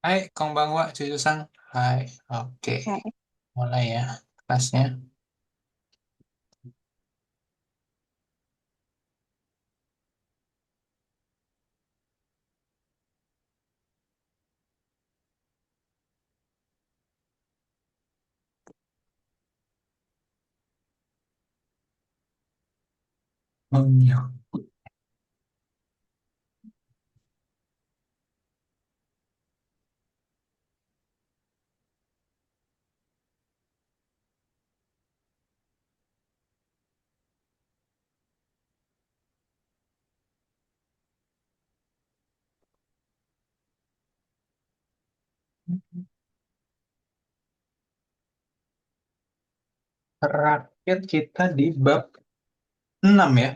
Hai, Konbanwa, Cucu-san. Hai, oke. Kayak, Mulai ya kelasnya. Oh, iya. Terakhir kita di bab 6 ya.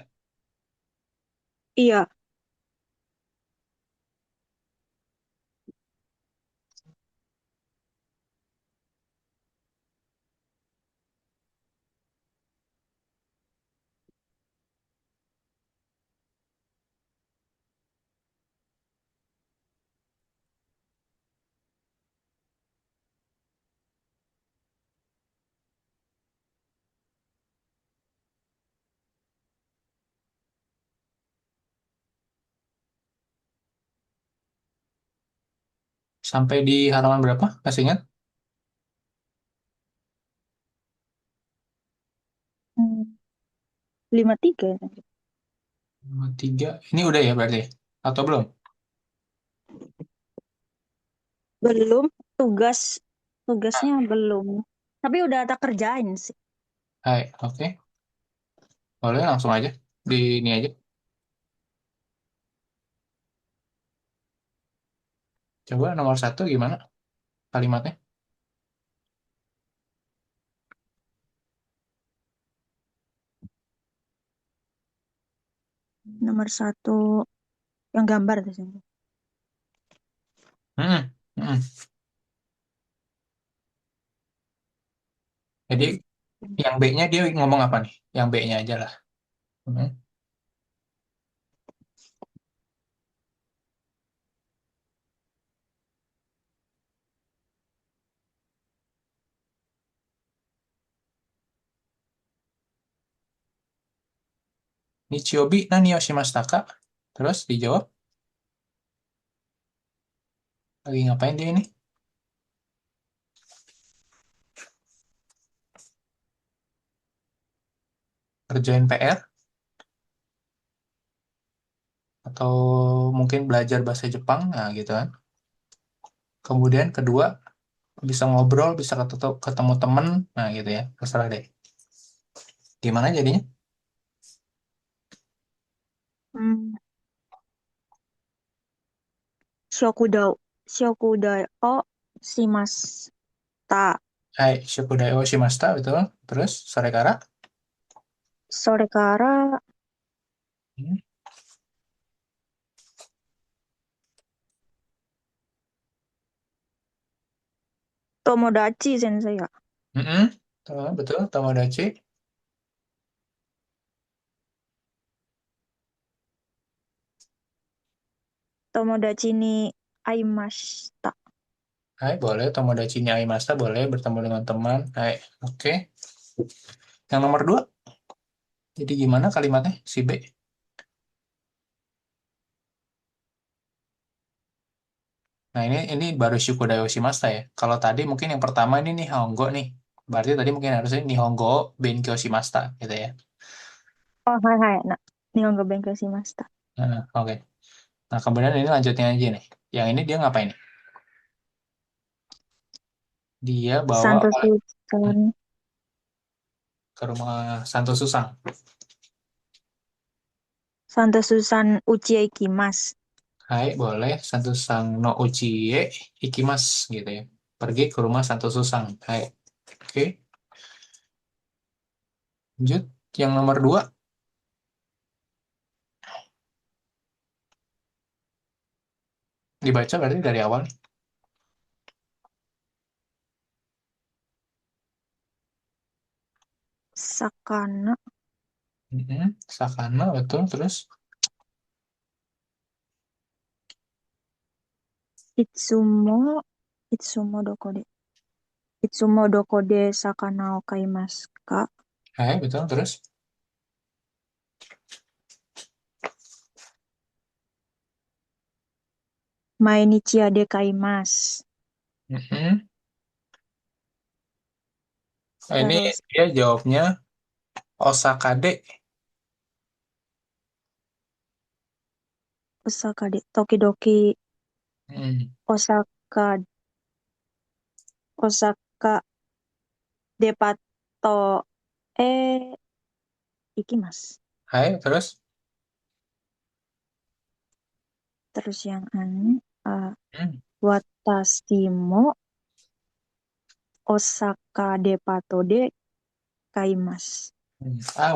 iya, Sampai di halaman berapa? Masih ingat? hmm, 53 ya. 3. Ini udah ya berarti? Atau belum? Belum, tugas tugasnya belum. Tapi udah tak kerjain sih. Hai, oke. Boleh langsung aja. Di ini aja. Coba nomor 1 gimana kalimatnya? Nomor satu yang gambar di sini. Hmm, hmm. Jadi yang B-nya dia ngomong apa nih? Yang B-nya aja lah. Hmm. Nichiobi nani o shimashita ka? Terus dijawab, lagi ngapain dia ini? Kerjain PR? Atau mungkin belajar bahasa Jepang, nah gitu kan. Kemudian kedua, bisa ngobrol, bisa ketemu temen, nah gitu ya, terserah deh. Gimana jadinya? Hmm, Shokudo Shokudo o shimashita. Hai, shukudai o shimashita, betul. Terus, sore kara? Sore kara Hmm. tomodachi sensei ya. Mm-mm. Tuh, betul, Tomodachi. Tomodachi ni aimashita. Hai, boleh, Tomodachi ni aimashita, boleh bertemu dengan teman. Hai, oke. Yang nomor 2, jadi gimana kalimatnya, si B? Nah, ini baru shukudai o shimashita ya. Kalau tadi mungkin yang pertama ini Nihongo nih. Berarti tadi mungkin harusnya Nihongo Benkyo shimashita gitu ya. Oh, hai hai. Nah, nihongo benkyou shimashita. Nah, oke. Nah, kemudian ini lanjutnya aja nih. Yang ini dia ngapain nih? Dia bawa oleh Santosu-san. ke rumah Santo Susang. Santosu-san uchie ikimasu. Hai, boleh. Santo Susang no Uchie Ikimas gitu ya. Pergi ke rumah Santo Susang. Hai. Oke, lanjut. Yang nomor 2 dibaca berarti dari awal nih. Sakana Sakana, betul. Terus, Itsumo, Itsumo doko de. Itsumo doko de sakana o kaimasu ka? Hai, betul. Terus? Mainichi ade kaimasu. Mm-mm. Oh, ini Terus dia jawabnya Osaka de. Osaka de Tokidoki Hmm. Osaka Osaka depato ikimasu. Hai, terus? Terus yang aneh, Hmm. watashi mo Osaka depato de kaimasu.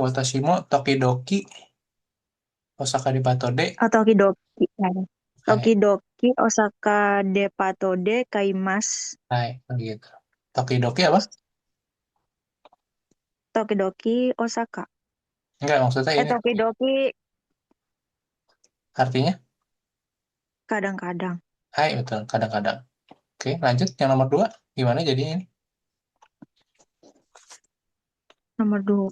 Watashi mo Tokidoki Osaka de Batode. Tokidoki. Hai, Tokidoki Osaka depato de kaimasu. hai, begitu. Tokidoki apa? Tokidoki Osaka. Enggak, maksudnya ini Tokidoki artinya. kadang-kadang. Hai, betul. Kadang-kadang. Oke, lanjut. Yang nomor dua. Gimana jadinya ini? Nomor dua,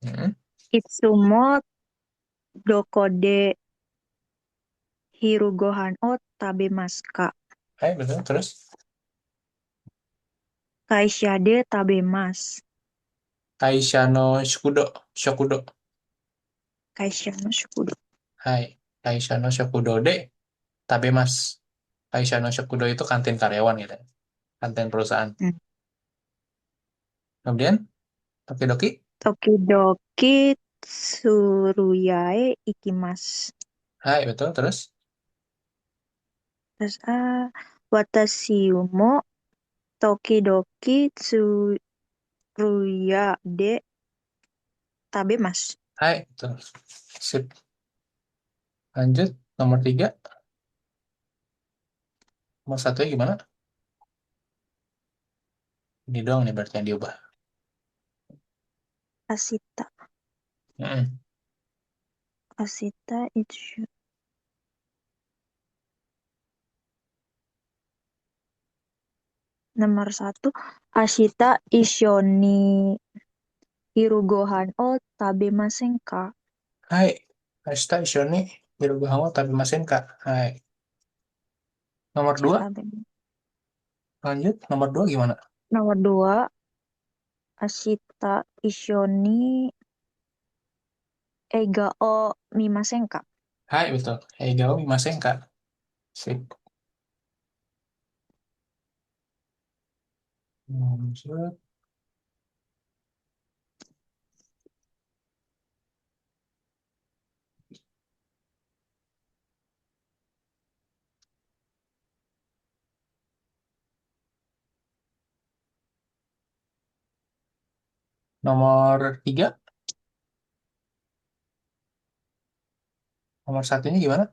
Hmm. Itsumo doko de hiru gohan o tabemasu ka? Hai, betul. Terus? Kaisha de tabemasu. Kaisha no Shukudo. Shokudo. Kaisha no shukudo. Hai. Kaisha no Shokudo de Tabemas. Kaisha no Shokudo itu kantin karyawan gitu ya. Kantin perusahaan. Hmm. Kemudian, Tokidoki. Tokidoki tsuruyae ikimasu. Hai, betul. Terus? Terus watashi mo tokidoki tsuruya de tabemasu. Hai, betul. Sip. Lanjut. Nomor tiga. Nomor satunya gimana? Ini doang nih berarti yang diubah. Asita. Mm-mm. Asita itu nomor satu. Ashita ishoni hiru gohan o tabemasen ka? Hai. Ashita Ishoni. Hirogohamo Tabimasen, Kak. Hai. Nomor Cek dua. tabemasen. Lanjut. Nomor dua gimana? Nomor dua, Ashita ishoni ega o mimasen ka? Hai, betul. Heigao Mimasen, Kak. Sip. Lanjut. Nomor tiga. Nomor satunya gimana?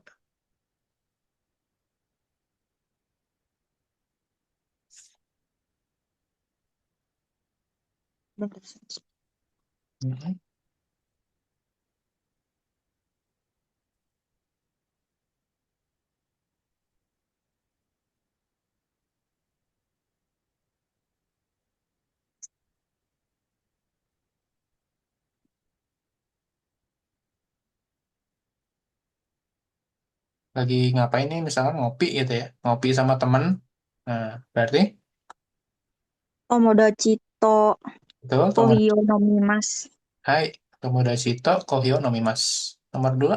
Mm-mm. Lagi ngapain nih? Misalkan ngopi gitu ya. Ngopi sama temen. Nah, berarti Tomodachi to betul. kohio no mimasu. Hai. Tomodachi to Kohio no Mimasu. Nomor dua.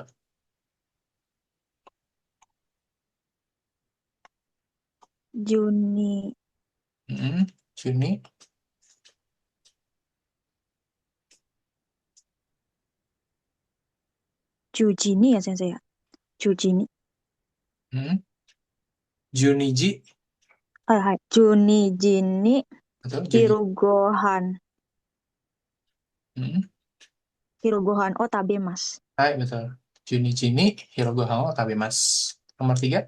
Juni Juni. Jujini ya sensei ya. Jujini. Mm-mm. Juniji. Hai. Juni jini Betul. Juni. hirugohan. Mm-mm. Hirugohan o tabemasu. Hai, betul. Junichi ni Hirogohamo Tabimasu. Nomor tiga.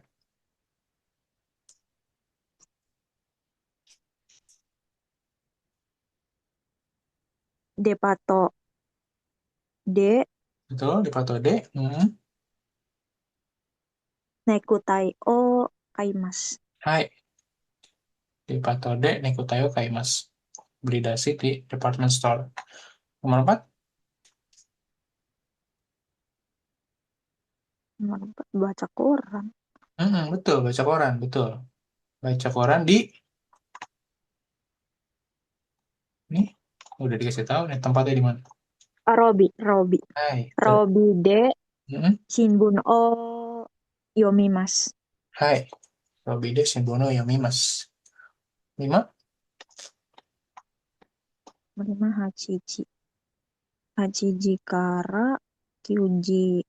Depato de Betul. Di Patode. Mm-mm. nekutai o kaimasu. Hai, di Patode Nikutayo Kaimasu. Beli dasi di department store. Nomor 4, Nomor 4, baca koran. betul, baca koran, betul. Baca koran di, nih, udah dikasih tahu nih tempatnya di mana. Robi, Robi. Hai, Robi de mm-mm. Shinbun o Yomimas. Hai, Robide Shinbono Yomimasu. 5, 5, Hachiji. Hachiji kara Kyuji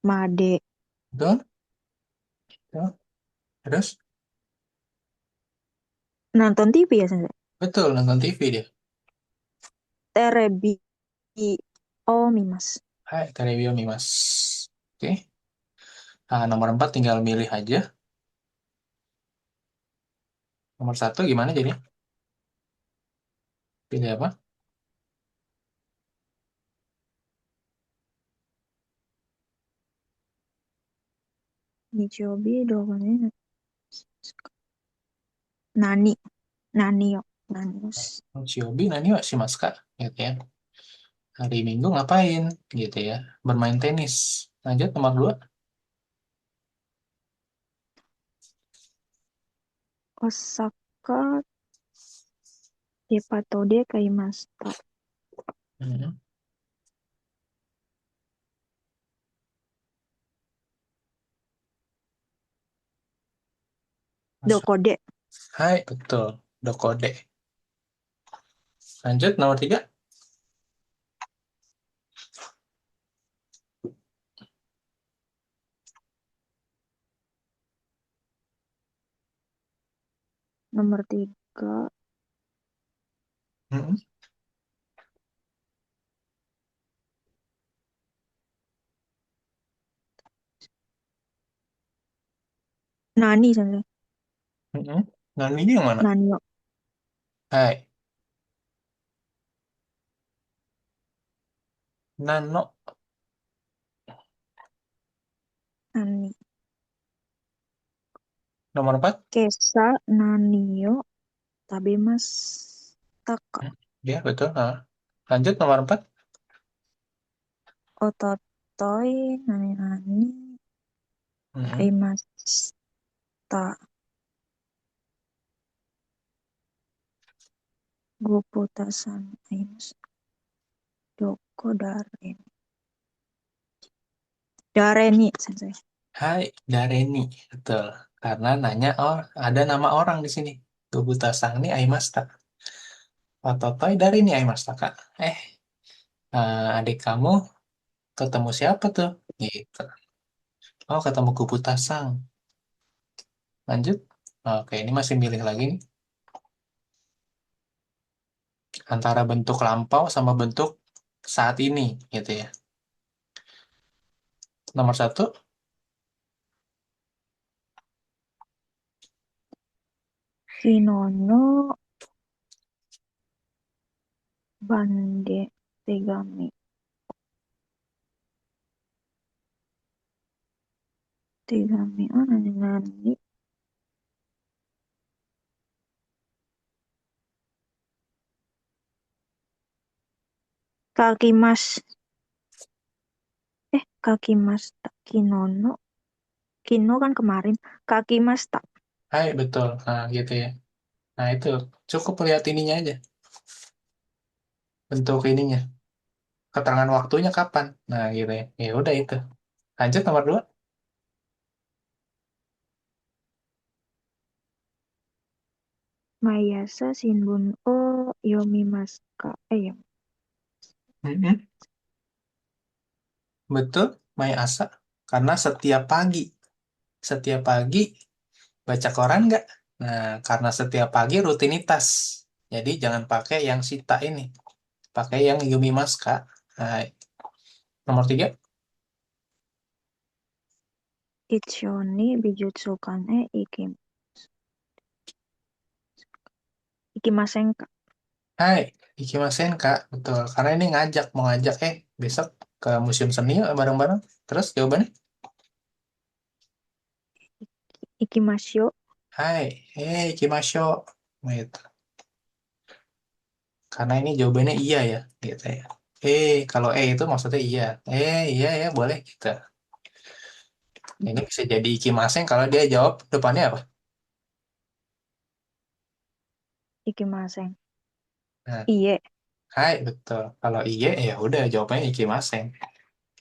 Made. betul, betul. Terus, Nonton TV ya, Sensei? betul, nonton TV dia. Terebi Omimas. Hai, Terebi Yomimasu. Oke, nah, nomor 4 tinggal milih aja. Nomor 1 gimana jadi? Pilih apa? Nichobi dokonya Nani. Nani yo. Nanios. Shiobi Nani wa shimasu ka? Gitu ya. Hari Minggu ngapain? Gitu ya. Bermain tenis. Lanjut nomor 2. Osaka Depatode Kaimasta. Hmm. Masuk. Dokode. Hai, betul. Dokode. Lanjut nomor 3. Nomor 3, Hmm. Nani, Sensei. Hmm. Nani ini yang mana? Nani yo. Hai, Nano. Nani. Nomor 4. Kesa Nanio Tabemas Taka. Ya, betul. Nah. Lanjut nomor 4. Ototoi Nani Nani Hmm. Aimasta. Goputasan Aimas. Doko Daren. Dareni, Sensei. Hai, Dareni. Betul. Karena nanya, oh, ada nama orang di sini. Tubuta Sang ini Aimasta. Ototoi Dareni Aimasta, Kak. Adik kamu ketemu siapa tuh? Gitu. Oh, ketemu Kubuta Sang. Lanjut. Oke, ini masih milih lagi nih. Antara bentuk lampau sama bentuk saat ini, gitu ya. Nomor 1, Kinono Bande Tegami. Tegami. Oh, Nani Nani. Kakimas. Kakimas tak Kinono. Kino kan kemarin. Kakimas tak. hai betul. Nah, gitu ya. Nah, itu cukup lihat ininya aja. Bentuk ininya. Keterangan waktunya kapan. Nah, gitu ya. Ya udah itu. Lanjut nomor 2. Mayasa Shinbun o Yomimaska. Ya. Mm-mm. Betul, Mai Asa. Karena setiap pagi baca koran nggak? Nah, karena setiap pagi rutinitas. Jadi jangan pakai yang Sita ini. Pakai yang Yumi Maska. Nah, nomor 3. Ichoni Bijutsukan Ikimasen ka. Hai, Ikimasen Kak. Betul. Karena ini mau ngajak besok ke Museum Seni yuk bareng-bareng. Terus jawabannya? Ikimasyo. Hai, ikimasyo. Gitu. Karena ini jawabannya iya ya, gitu ya. Kalau itu maksudnya iya. Iya ya, boleh gitu. Ini bisa jadi ikimasen kalau dia jawab depannya apa? Ikimasen. Nah, Iye. hai, betul. Kalau iya, ya udah jawabannya ikimasen.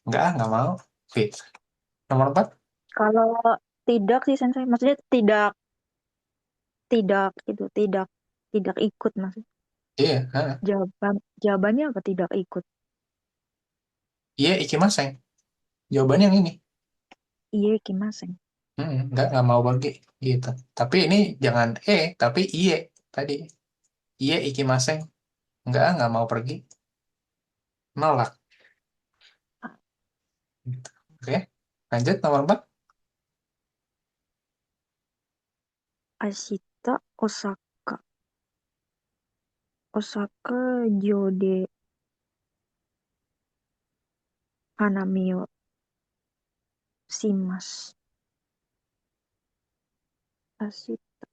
Nggak mau. Fit. Nomor 4? Kalau tidak sih sensei, maksudnya tidak tidak itu tidak ikut maksud. Iya, ha. Jawabannya apa tidak ikut? Iya, ikimasen. Jawabannya yang ini. Iye ikimasen. Nggak mau bagi. Gitu. Tapi ini jangan tapi iye tadi. Iye, ikimasen. Nggak mau pergi. Nolak. Gitu. Oke, lanjut nomor 4. Ashita Osaka. Osaka Jode Hanamio Shimas. Ashita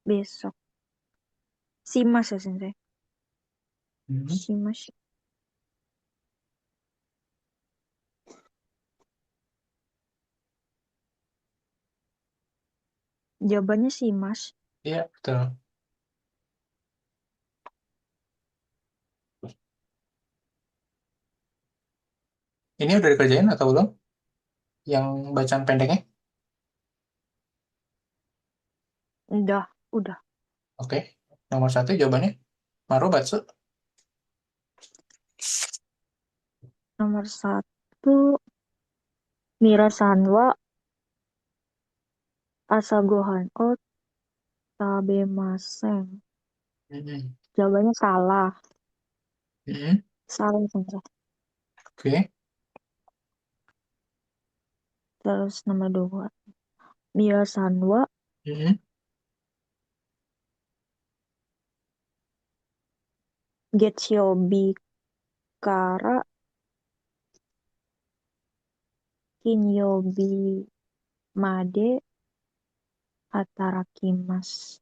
besok. Shimas ya sensei. Hmm. Shimas. Jawabannya Shimas. Iya, betul. Ini udah dikerjain atau belum? Yang bacaan pendeknya? Udah. Oke. Nomor 1 jawabannya Marubatsu. Nomor satu Mira Sanwa Asagohan o Tabemasen. Mm-mm. Jawabannya salah. Mm-mm. Salah sensei. Oke. Terus nomor dua Mira Sanwa Mm-mm. Getsuyobi Kara Kinyobi Made Atarakimasu.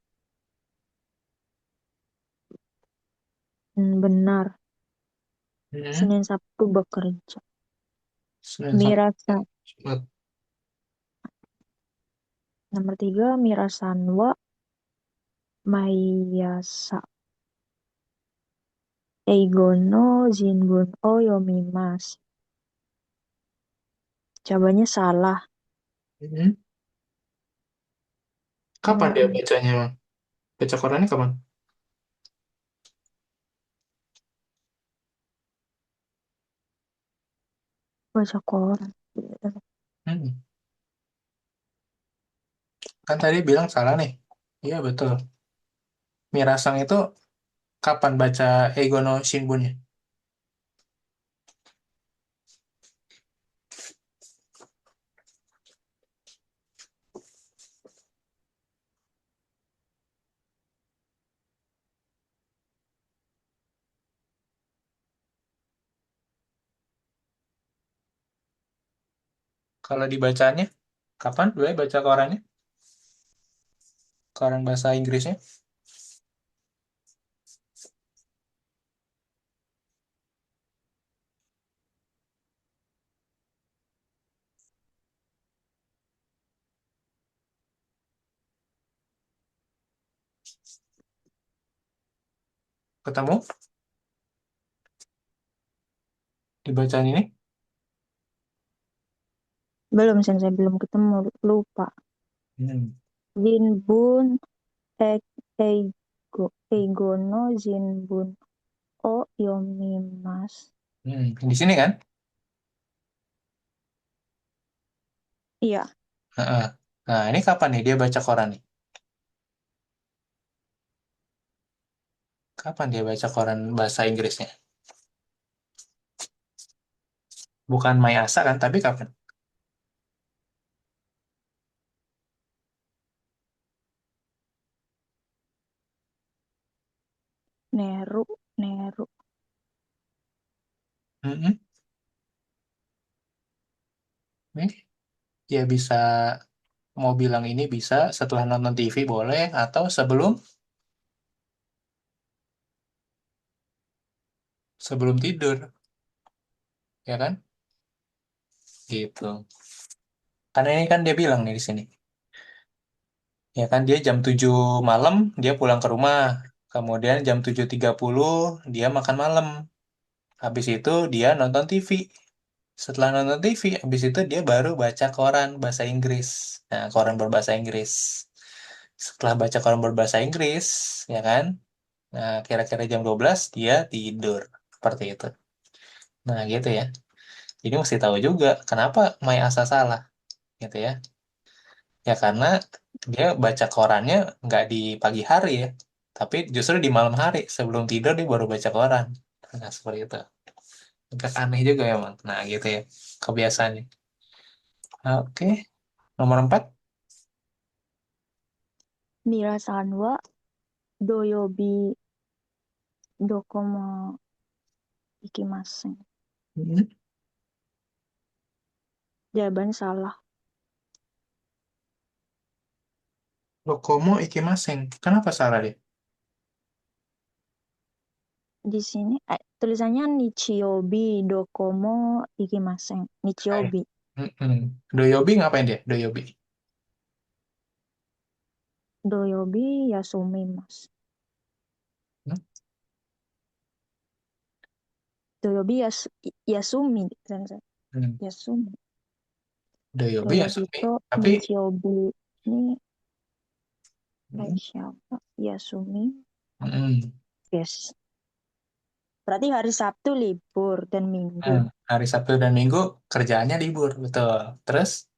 Benar. Mm-mm. Senin Sabtu bekerja. Senin sampai Mirasa. Jumat. Nomor tiga Mirasanwa Mayasa Eigono Jinbun o Yomimasu. Jawabannya salah. Mm-mm. Kapan Nomor dia empat bacanya, Bang? Baca korannya kapan? baca koran. Hmm. Kan tadi bilang salah nih. Iya, betul. Mirasang itu kapan baca Eigo no Shinbunnya? Kalau dibacanya, kapan boleh baca korannya? Koran bahasa Inggrisnya? Ketemu di bacaan ini? Belum saya belum ketemu lupa. Hmm. Jinbun e Eigo Eigono Jinbun o Yomimasu. Di sini kan? Iya, Heeh. Nah, ini kapan nih dia baca koran nih? Kapan dia baca koran bahasa Inggrisnya? Bukan Mayasa kan, tapi kapan? Neru Neru. Mm-mm. Nih, dia bisa mau bilang ini bisa setelah nonton TV boleh atau sebelum sebelum tidur, ya kan? Gitu. Karena ini kan dia bilang nih di sini, ya kan dia jam 7 malam dia pulang ke rumah. Kemudian jam 7.30 dia makan malam. Habis itu dia nonton TV. Setelah nonton TV, habis itu dia baru baca koran bahasa Inggris. Nah, koran berbahasa Inggris. Setelah baca koran berbahasa Inggris, ya kan? Nah, kira-kira jam 12 dia tidur. Seperti itu. Nah, gitu ya. Jadi mesti tahu juga kenapa Mai Asa salah, gitu ya. Ya karena dia baca korannya nggak di pagi hari ya, tapi justru di malam hari sebelum tidur dia baru baca koran. Nah, seperti itu. Agak aneh juga ya, Bang. Nah, gitu ya. Kebiasaannya. Oke. Nomor 4. Mirasan wa doyobi dokomo ikimasen. Jawaban salah. Dokomo ikimasen. Kenapa salah deh? Di sini tulisannya Nichiobi dokomo ikimasen. Hai. Nichiobi. Mm-mm. Doyobi ngapain dia? Doyobi. Doyobi yasumi mas. Hmm? Doyobi yasumi. Sensei. Hmm. Yasumi. Doyobi ya, Doyobi Sumi. to Tapi Nichiobi ini mm, kayak siapa? Yasumi. mm, Yes. Berarti hari Sabtu libur dan Minggu. hari Sabtu dan Minggu kerjaannya libur, betul. Terus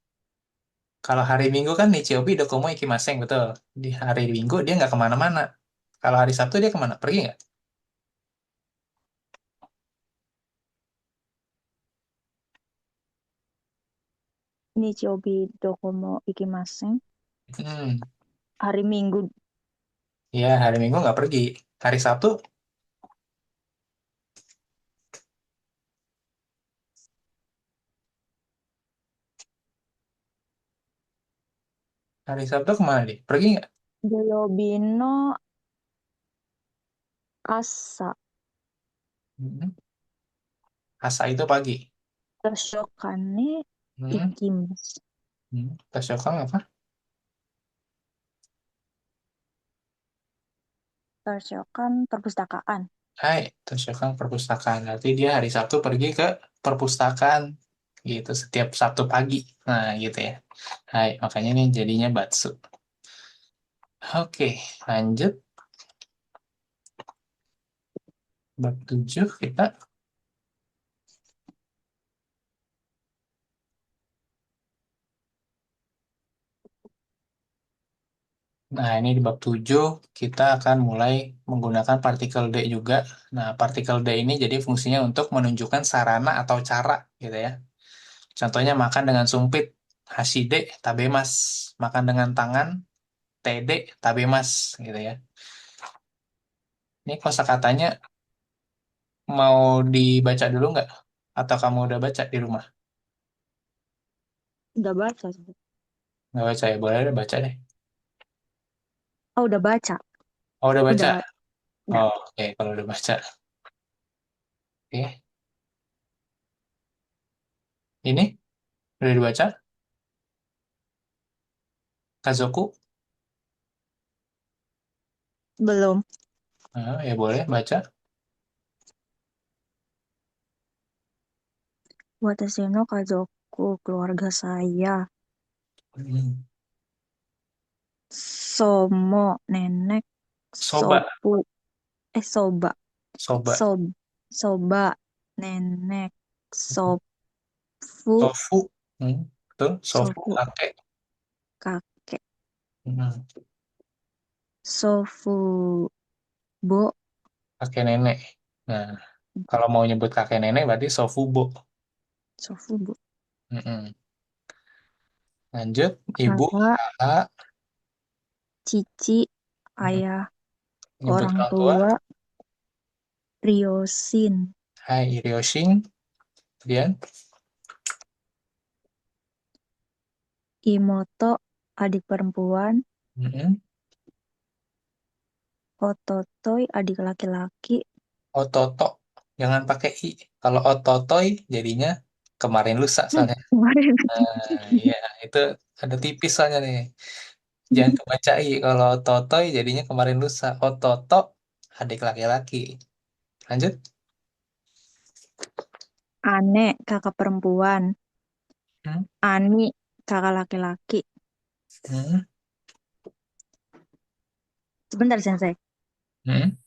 kalau hari Minggu kan Nichiobi Dokomo Ikimaseng, betul. Di hari Minggu dia nggak kemana-mana. Kalau hari Sabtu dia kemana? Pergi nggak? Nichiobi dokomo ikimasen. Hmm. Hari Minggu Ya, hari Minggu nggak pergi. Hari Sabtu, hari Sabtu kemana dia? Pergi nggak? Doyobi no asa. Hmm. Asa itu pagi. Toshokane Hmm. ikimasu. Hmm. Tes Yokang apa? Toshiokan perpustakaan. Hai, tes Yokang perpustakaan. Berarti dia hari Sabtu pergi ke perpustakaan. Gitu, setiap Sabtu pagi. Nah, gitu ya. Hai, makanya ini jadinya Batsu. Oke, lanjut. Bab 7 kita. Nah, ini di bab 7 kita akan mulai menggunakan partikel D juga. Nah, partikel D ini jadi fungsinya untuk menunjukkan sarana atau cara gitu ya. Contohnya makan dengan sumpit, hashide, tabemas. Makan dengan tangan, td, tabemas gitu ya. Ini kosakatanya mau dibaca dulu nggak? Atau kamu udah baca di rumah? Udah baca sih. Nggak baca ya? Boleh deh baca deh. Oh, udah baca. Oh, udah baca? Udah. Udah. Oh, oke. Kalau udah baca. Oke. Ini udah dibaca? Kazoku? Belum. Ah, ya boleh baca. Watashi no kazoku, keluarga saya. Hmm. Somo, nenek. Soba. Sopu. Soba. Soba. Sob. Soba. Nenek. Sofu. Sofu. Hmm. Betul. Sofu Sofu. kakek. Kakek. Hmm. Sofu. Bo. Kakek nenek. Nah, kalau mau nyebut kakek nenek berarti sofubo. Sofu, bo. Mm-mm. Lanjut. Ibu, Kakak. kakak. Cici. Mm. Ayah. Nyebut Orang orang tua. tua. Ryosin. Hai, Ryoshin. Kemudian, Imoto. adik perempuan. Mm-mm. Ototoy adik laki-laki. Ototo, jangan pakai i. Kalau ototoy jadinya kemarin lusa soalnya. Kemarin. Nah, iya, itu ada tipis soalnya nih. Jangan kebaca i. Kalau ototoy jadinya kemarin lusa. Ototo, adik laki-laki. Lanjut. Ane kakak perempuan. Hmm, Ani kakak laki-laki. hmm, Sebentar Sensei. hmm.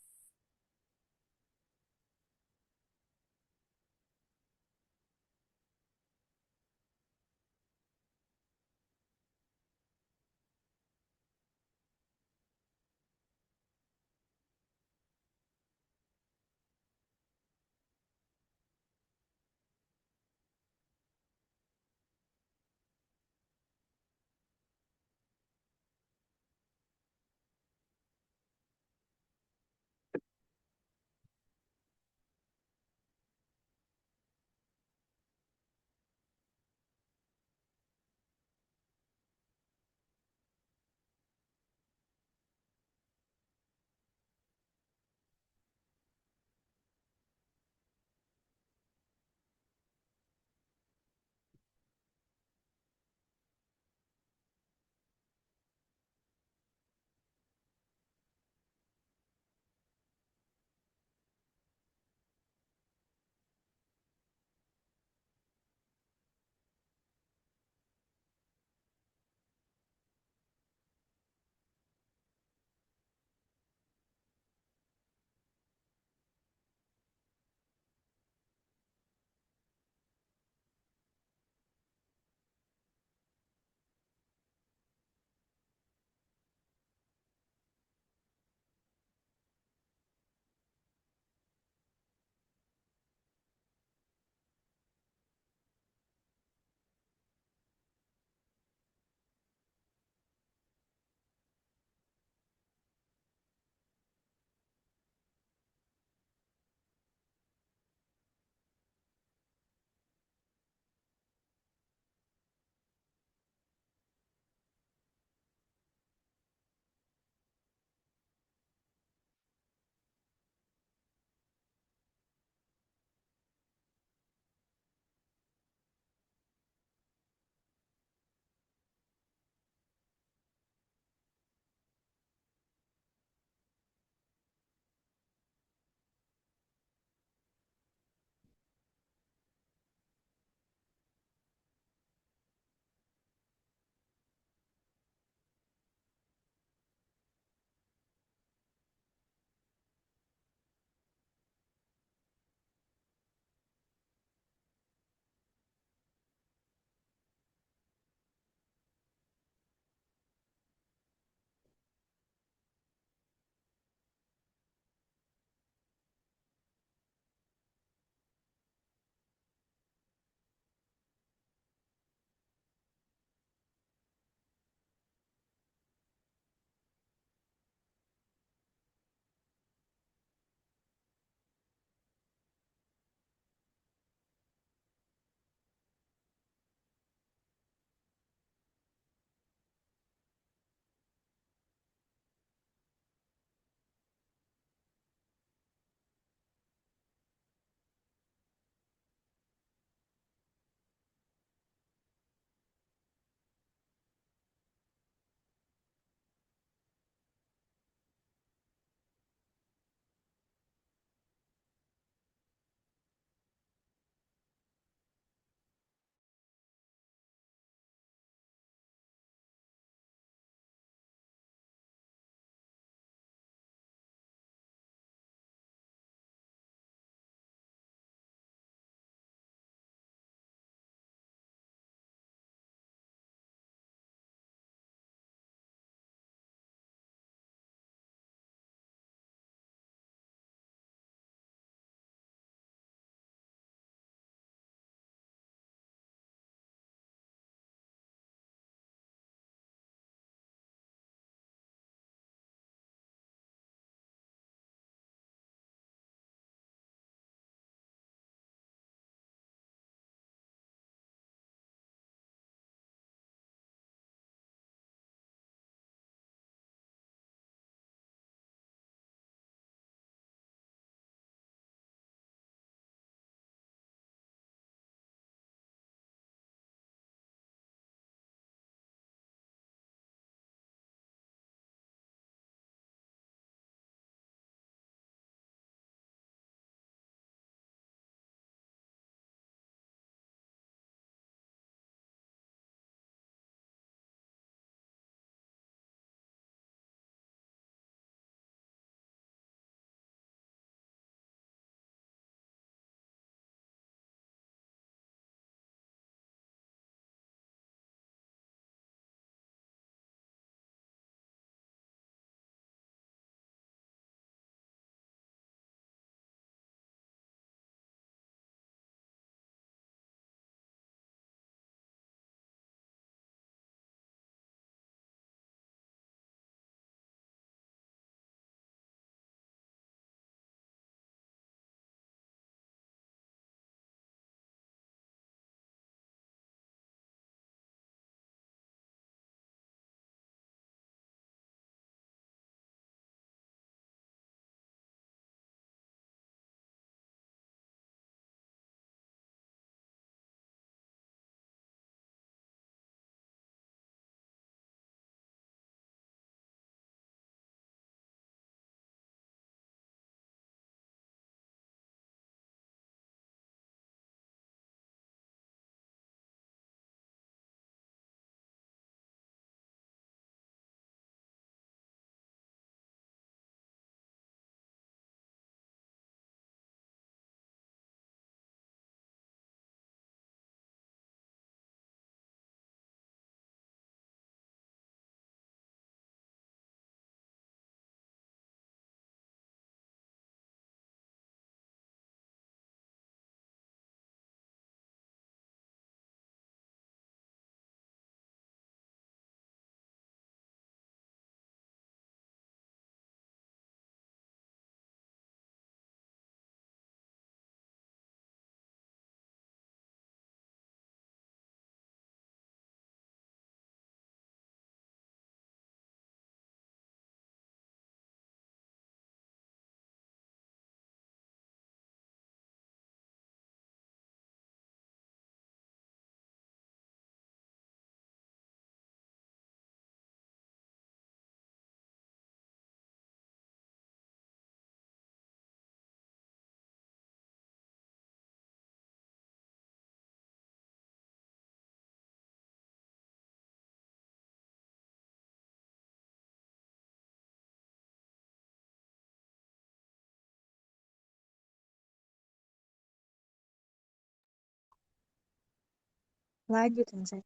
Lanjut sensei.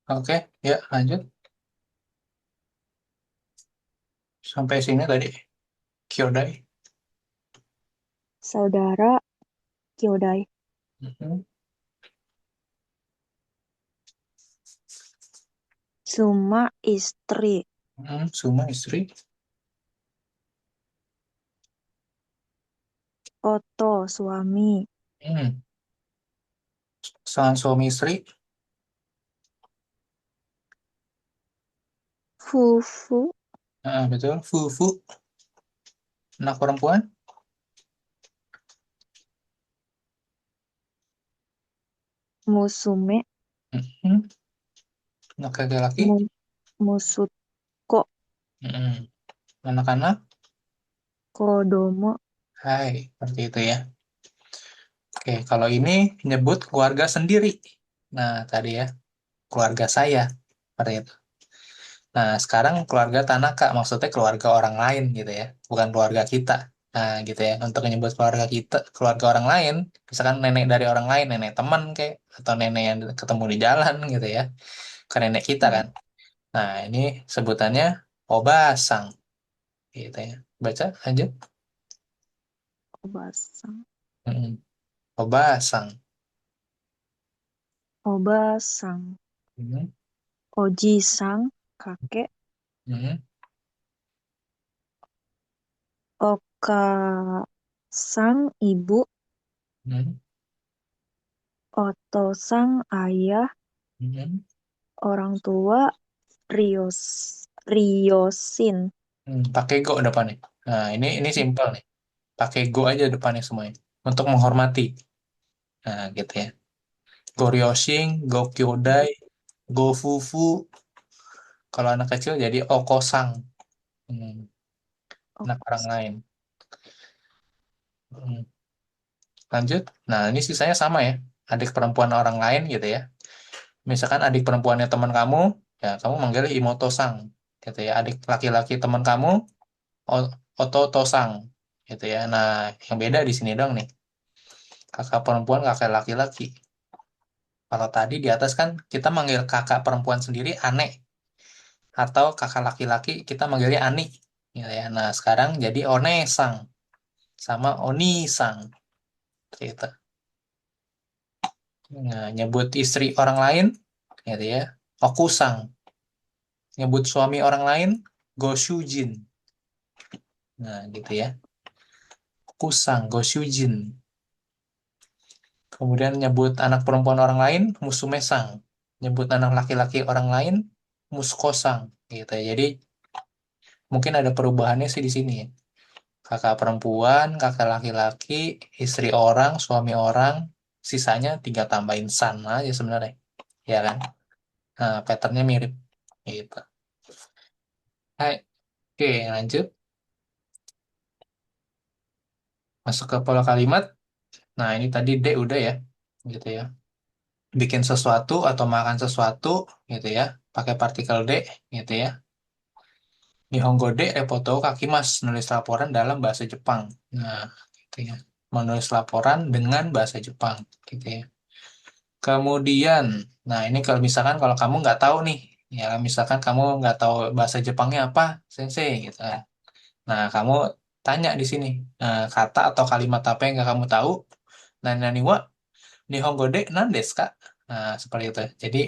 Oke, ya lanjut. Sampai sini tadi. Kyodai. Saudara Kyodai. Mhm. Suma istri. Suma istri. Oto suami. Hmm. Pasangan suami istri. Fufu Betul. Fufu. Anak perempuan. Musume. Mhm. Anak laki-laki. Mu- Musuko Mhm. Anak-anak. Kodomo. Hai, seperti itu ya. Oke, kalau ini nyebut keluarga sendiri. Nah, tadi ya, keluarga saya. Seperti itu. Nah, sekarang keluarga Tanaka, maksudnya keluarga orang lain gitu ya. Bukan keluarga kita. Nah, gitu ya. Untuk menyebut keluarga kita, keluarga orang lain, misalkan nenek dari orang lain, nenek teman kayak, atau nenek yang ketemu di jalan gitu ya. Ke nenek kita kan. Nah, ini sebutannya Obasang. Gitu ya. Baca aja. Obasang. Mm-mm. Obasang. Obasang. Mhm. Oji-sang. Kakek. Mhm. Oka-sang. Ibu. Mhm. Oto-sang. Ayah. Mhm. Orang tua. Rios. Riosin. Pakai go depannya. Nah, ini simpel nih. Pakai go aja depannya semuanya. Untuk menghormati. Nah, gitu ya. Goryoshin, Gokyodai, Gofufu. Kalau anak kecil jadi Okosang. Hmm, anak orang Okos. lain. Hmm, lanjut. Nah, ini sisanya sama ya. Adik perempuan orang lain gitu ya. Misalkan adik perempuannya teman kamu, ya kamu manggilnya Imoto-sang. Gitu ya. Adik laki-laki teman kamu, Ototo-sang. Gitu ya. Nah, yang beda di sini dong nih. Kakak perempuan, kakak laki-laki. Kalau tadi di atas kan kita manggil kakak perempuan sendiri aneh. Atau kakak laki-laki kita manggilnya ani. Gitu ya. Nah, sekarang jadi onesang sama onisang. Gitu. Nah, nyebut istri orang lain, gitu ya. Okusang. Nyebut suami orang lain, goshujin. Nah, gitu ya. Okusang, goshujin. Kemudian nyebut anak perempuan orang lain, musumesang. Nyebut anak laki-laki orang lain, muskosang. Gitu ya. Jadi mungkin ada perubahannya sih di sini ya. Kakak perempuan, kakak laki-laki, istri orang, suami orang, sisanya tinggal tambahin san aja sebenarnya, ya kan? Nah, patternnya mirip, gitu. Hai, oke lanjut, masuk ke pola kalimat. Nah, ini tadi D udah ya, gitu ya. Bikin sesuatu atau makan sesuatu, gitu ya, pakai partikel D, gitu ya. Nihongo de repoto kakimas, nulis laporan dalam bahasa Jepang. Nah, gitu ya. Menulis laporan dengan bahasa Jepang, gitu ya. Kemudian, nah ini kalau misalkan kalau kamu nggak tahu nih, ya misalkan kamu nggak tahu bahasa Jepangnya apa, sensei gitu kan. Nah, kamu tanya di sini kata atau kalimat apa yang nggak kamu tahu. Nah, nani wa nihongo de nan desu ka? Nah, seperti itu. Jadi,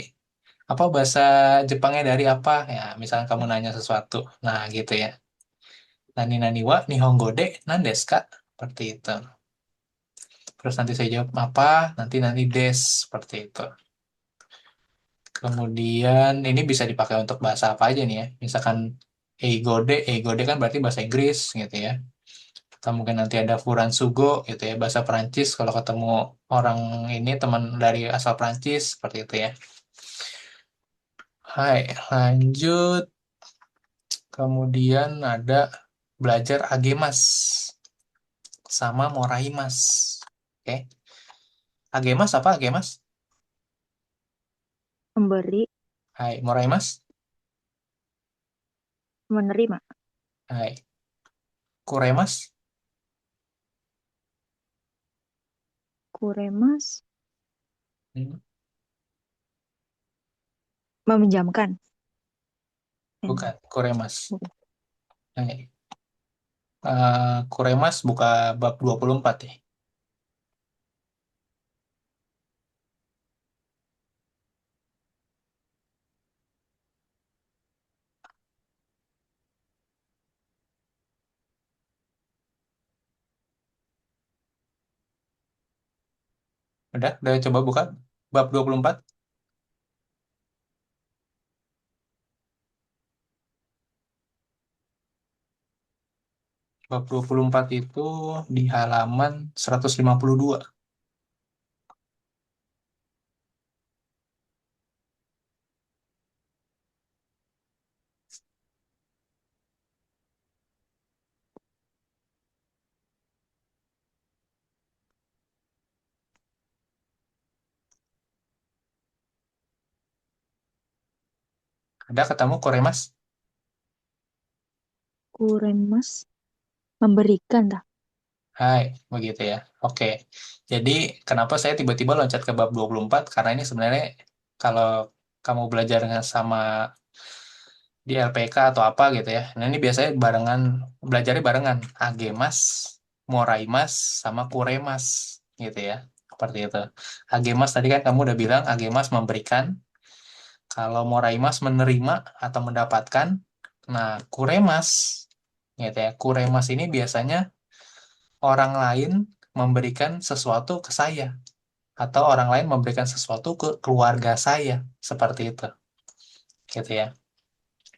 apa bahasa Jepangnya dari apa? Ya, misalkan kamu nanya sesuatu. Nah, gitu ya. Nani nani wa nihongo de nan desu ka? Seperti itu. Terus nanti saya jawab apa, nanti nanti des seperti itu. Kemudian ini bisa dipakai untuk bahasa apa aja nih ya. Misalkan ego de kan berarti bahasa Inggris gitu ya. Atau mungkin nanti ada Furan Sugo gitu ya, bahasa Perancis kalau ketemu orang ini teman dari asal Perancis seperti itu ya. Hai, lanjut. Kemudian ada belajar agemas sama moraimas. Oke. Agemas apa agemas? Memberi. Hai, moraimas. Menerima. Hai, kuremas. Kuremas Hmm, meminjamkan. bukan, Kuremas. Bukan. Nah, Kuremas buka bab 24 ya. Udah coba buka bab 24. Bab 24 itu di halaman 152. Ada ketemu Kuremas? Kuremas memberikan dah. Hai, begitu ya. Oke. Jadi, kenapa saya tiba-tiba loncat ke bab 24? Karena ini sebenarnya kalau kamu belajar dengan sama di LPK atau apa gitu ya. Nah, ini biasanya barengan, belajarnya barengan. Agemas, Moraimas, sama Kuremas gitu ya. Seperti itu. Agemas tadi kan kamu udah bilang Agemas memberikan, kalau Moraimas menerima atau mendapatkan. Nah, Kuremas gitu ya. Kuremas ini biasanya orang lain memberikan sesuatu ke saya atau orang lain memberikan sesuatu ke keluarga saya seperti itu gitu ya.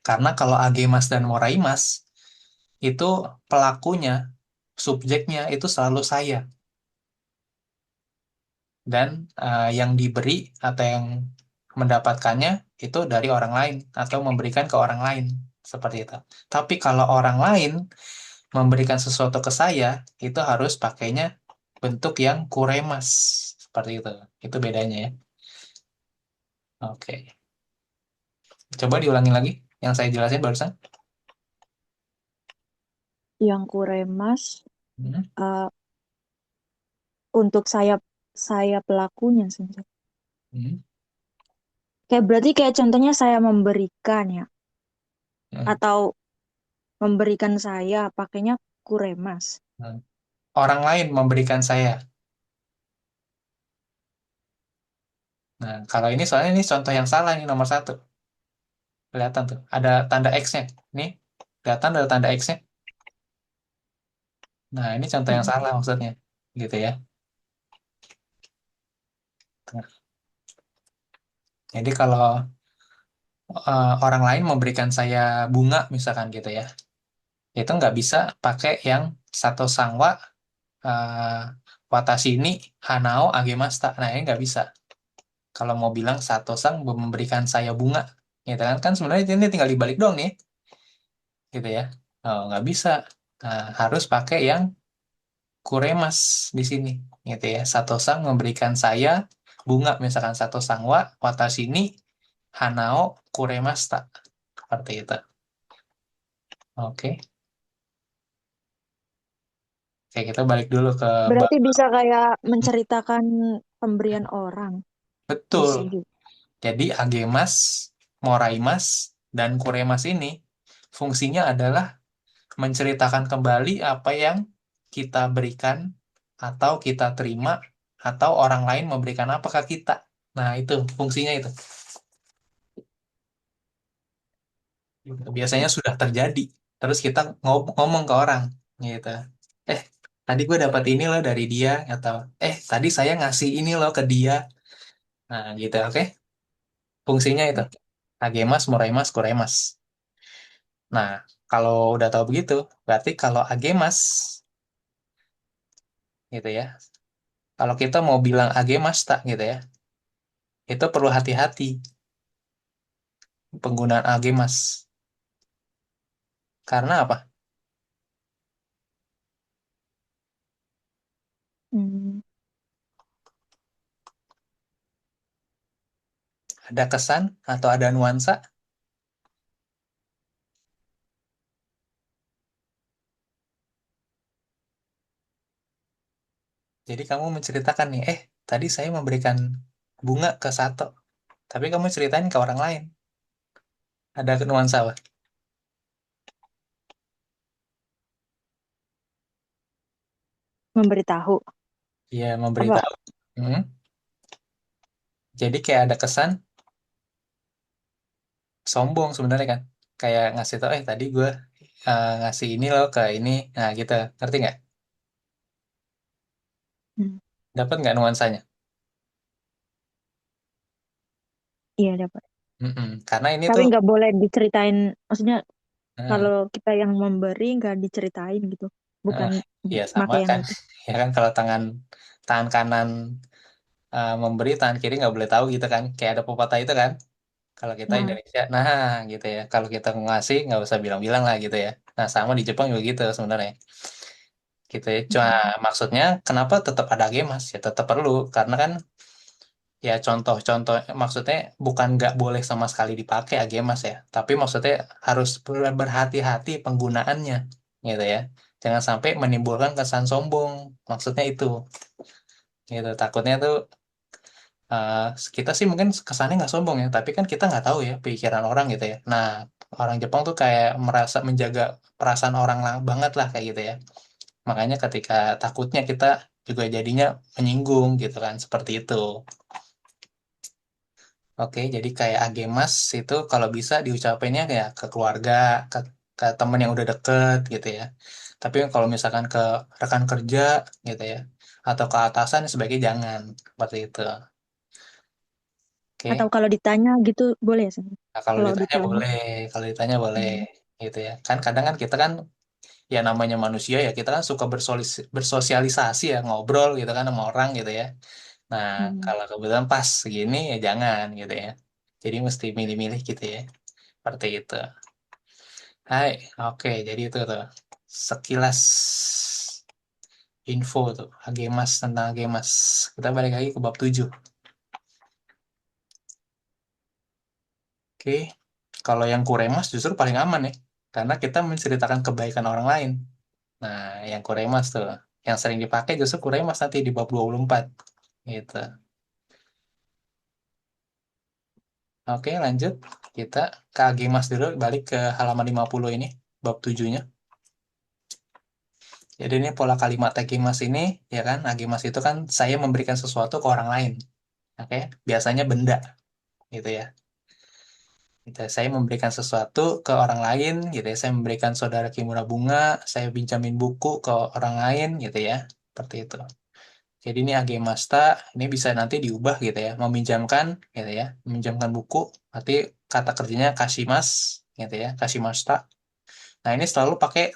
Karena kalau agemas dan moraimas itu pelakunya, subjeknya itu selalu saya, dan yang diberi atau yang mendapatkannya itu dari orang lain atau memberikan ke orang lain seperti itu. Tapi kalau orang lain memberikan sesuatu ke saya itu harus pakainya bentuk yang kuremas seperti itu. Itu bedanya ya. Oke. Coba diulangi lagi yang saya jelasin barusan. Yang kuremas Hmm. eh, untuk saya pelakunya sih. Hmm. Kayak berarti kayak contohnya saya memberikan ya, Hmm. atau memberikan saya pakainya kuremas. Hmm. Orang lain memberikan saya. Nah, kalau ini soalnya ini contoh yang salah ini nomor satu. Kelihatan tuh, ada tanda X-nya. Nih, kelihatan ada tanda X-nya. Nah, ini contoh yang Mm-mm. salah maksudnya. Gitu ya. Nah, jadi kalau orang lain memberikan saya bunga misalkan gitu ya, itu nggak bisa pakai yang sato sangwa, eh, watashi ni hanao agemasta. Nah, ini nggak bisa. Kalau mau bilang satu sang memberikan saya bunga, gitu kan? Kan sebenarnya ini tinggal dibalik doang nih, gitu ya. Oh, nggak bisa. Nah, harus pakai yang kuremas di sini, gitu ya. Satu sang memberikan saya bunga, misalkan satu sang wa watashi ni hanao kuremasta. Seperti itu. Oke. Oke, kita balik dulu ke Berarti bisa kayak menceritakan pemberian orang. betul. Bisa juga. Jadi agemas, moraimas, dan kuremas ini fungsinya adalah menceritakan kembali apa yang kita berikan atau kita terima atau orang lain memberikan apa ke kita. Nah, itu fungsinya itu. Biasanya sudah terjadi. Terus kita ngomong ke orang gitu. Eh, tadi gue dapat ini loh dari dia atau tadi saya ngasih ini loh ke dia. Nah, gitu, oke. Fungsinya itu. Agemas, moraimas, kuremas. Nah, kalau udah tahu begitu, berarti kalau agemas gitu ya. Kalau kita mau bilang agemas tak gitu ya, itu perlu hati-hati penggunaan agemas. Karena apa? Hmm. Ada kesan atau ada nuansa? Jadi kamu menceritakan nih, tadi saya memberikan bunga ke Sato, tapi kamu ceritain ke orang lain. Ada nuansa apa? Memberitahu Iya, apa? memberitahu. Hmm. Jadi kayak ada kesan sombong sebenarnya kan. Kayak ngasih tau, tadi gue ngasih ini loh ke ini. Nah gitu, ngerti nggak? Hmm, Dapat nggak nuansanya? iya dapat. Mm-mm. Karena ini Tapi tuh, nggak boleh diceritain. Maksudnya eh, kalau kita yang memberi nggak diceritain gitu. Bukan ya sama pakai yang kan. itu. Ya kan kalau tangan tangan kanan memberi, tangan kiri nggak boleh tahu gitu kan. Kayak ada pepatah itu kan. Kalau kita Nah, Indonesia, nah gitu ya. Kalau kita ngasih nggak usah bilang-bilang lah gitu ya. Nah sama di Jepang juga gitu sebenarnya. Gitu ya. Cuma mm, maksudnya kenapa tetap ada gemas? Ya tetap perlu karena kan ya contoh-contoh maksudnya bukan nggak boleh sama sekali dipakai agemas ya, tapi maksudnya harus berhati-hati penggunaannya gitu ya. Jangan sampai menimbulkan kesan sombong. Maksudnya itu gitu. Takutnya tuh eh, kita sih mungkin kesannya nggak sombong ya, tapi kan kita nggak tahu ya pikiran orang gitu ya. Nah, orang Jepang tuh kayak merasa menjaga perasaan orang lah, banget lah kayak gitu ya. Makanya ketika takutnya kita juga jadinya menyinggung gitu kan, seperti itu. Oke, jadi kayak agemas itu kalau bisa diucapinnya kayak ke keluarga, ke, ke temen yang udah deket gitu ya. Tapi kalau misalkan ke rekan kerja gitu ya, atau ke atasan sebaiknya jangan seperti itu. atau Oke. kalau ditanya gitu boleh ya, San? Nah, kalau Kalau ditanya ditanya. boleh, kalau ditanya boleh Hmm. gitu ya. Kan kadang kan kita kan ya namanya manusia ya, kita kan suka bersosialisasi ya, ngobrol gitu kan sama orang gitu ya. Nah, Hmm. kalau kebetulan pas segini ya jangan gitu ya. Jadi mesti milih-milih gitu ya. Seperti itu. Hai, oke, jadi itu tuh sekilas info tuh Agemas tentang Agemas. Kita balik lagi ke bab 7. Oke, kalau yang Kuremas justru paling aman ya, karena kita menceritakan kebaikan orang lain. Nah, yang Kuremas tuh, yang sering dipakai justru Kuremas nanti di bab 24. Gitu. Oke, lanjut. Kita ke Agemas dulu, balik ke halaman 50 ini, bab 7-nya. Jadi ini pola kalimat Agemas ini, ya kan, Agemas itu kan saya memberikan sesuatu ke orang lain. Oke, biasanya benda gitu ya. Gitu, saya memberikan sesuatu ke orang lain gitu ya. Saya memberikan saudara Kimura bunga, saya pinjamin buku ke orang lain gitu ya. Seperti itu. Jadi ini agemasta, ini bisa nanti diubah gitu ya. Meminjamkan gitu ya. Meminjamkan buku, nanti kata kerjanya kashimas gitu ya. Kashimasta. Nah, ini selalu pakai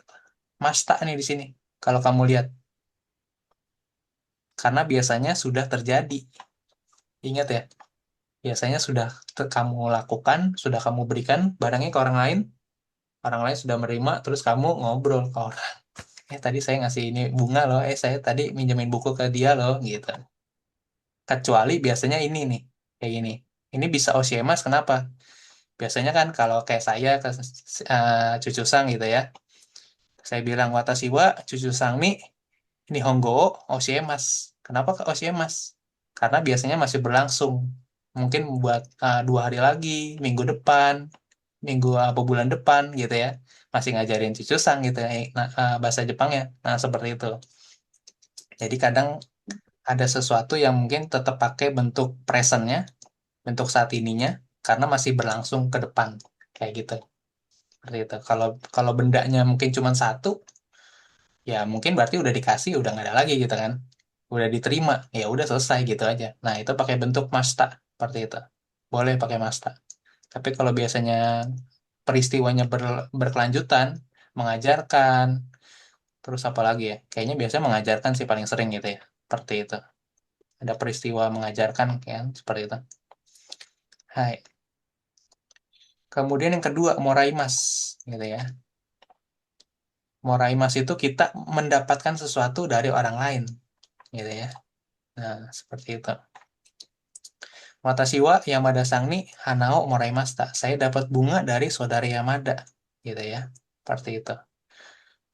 masta nih di sini. Kalau kamu lihat, karena biasanya sudah terjadi. Ingat ya, biasanya sudah kamu lakukan, sudah kamu berikan barangnya ke orang lain sudah menerima, terus kamu ngobrol ke orang, tadi saya ngasih ini bunga loh, saya tadi minjemin buku ke dia loh, gitu. Kecuali biasanya ini nih, kayak gini. Ini bisa Osiemas, kenapa? Biasanya kan kalau kayak saya ke cucu sang gitu ya, saya bilang watashi wa cucu sang ni Nihongo Osiemas. Kenapa ke Osiemas? Karena biasanya masih berlangsung. Mungkin buat 2 hari lagi, minggu depan, minggu apa bulan depan gitu ya. Masih ngajarin cucu sang gitu ya, nah, bahasa Jepangnya. Nah, seperti itu. Jadi kadang ada sesuatu yang mungkin tetap pakai bentuk presentnya, bentuk saat ininya, karena masih berlangsung ke depan. Kayak gitu. Seperti itu. Kalau kalau bendanya mungkin cuma satu, ya mungkin berarti udah dikasih udah nggak ada lagi gitu kan, udah diterima ya udah selesai gitu aja. Nah itu pakai bentuk masta seperti itu, boleh pakai masta. Tapi kalau biasanya peristiwanya berkelanjutan, mengajarkan, terus apa lagi ya, kayaknya biasanya mengajarkan sih paling sering gitu ya, seperti itu. Ada peristiwa mengajarkan kan seperti itu. Hai, kemudian yang kedua moraimas gitu ya. Moraimas itu kita mendapatkan sesuatu dari orang lain gitu ya. Nah, seperti itu. Watashi wa Yamada Sang ni Hanao moraimashita. Saya dapat bunga dari saudari Yamada. Gitu ya. Seperti itu.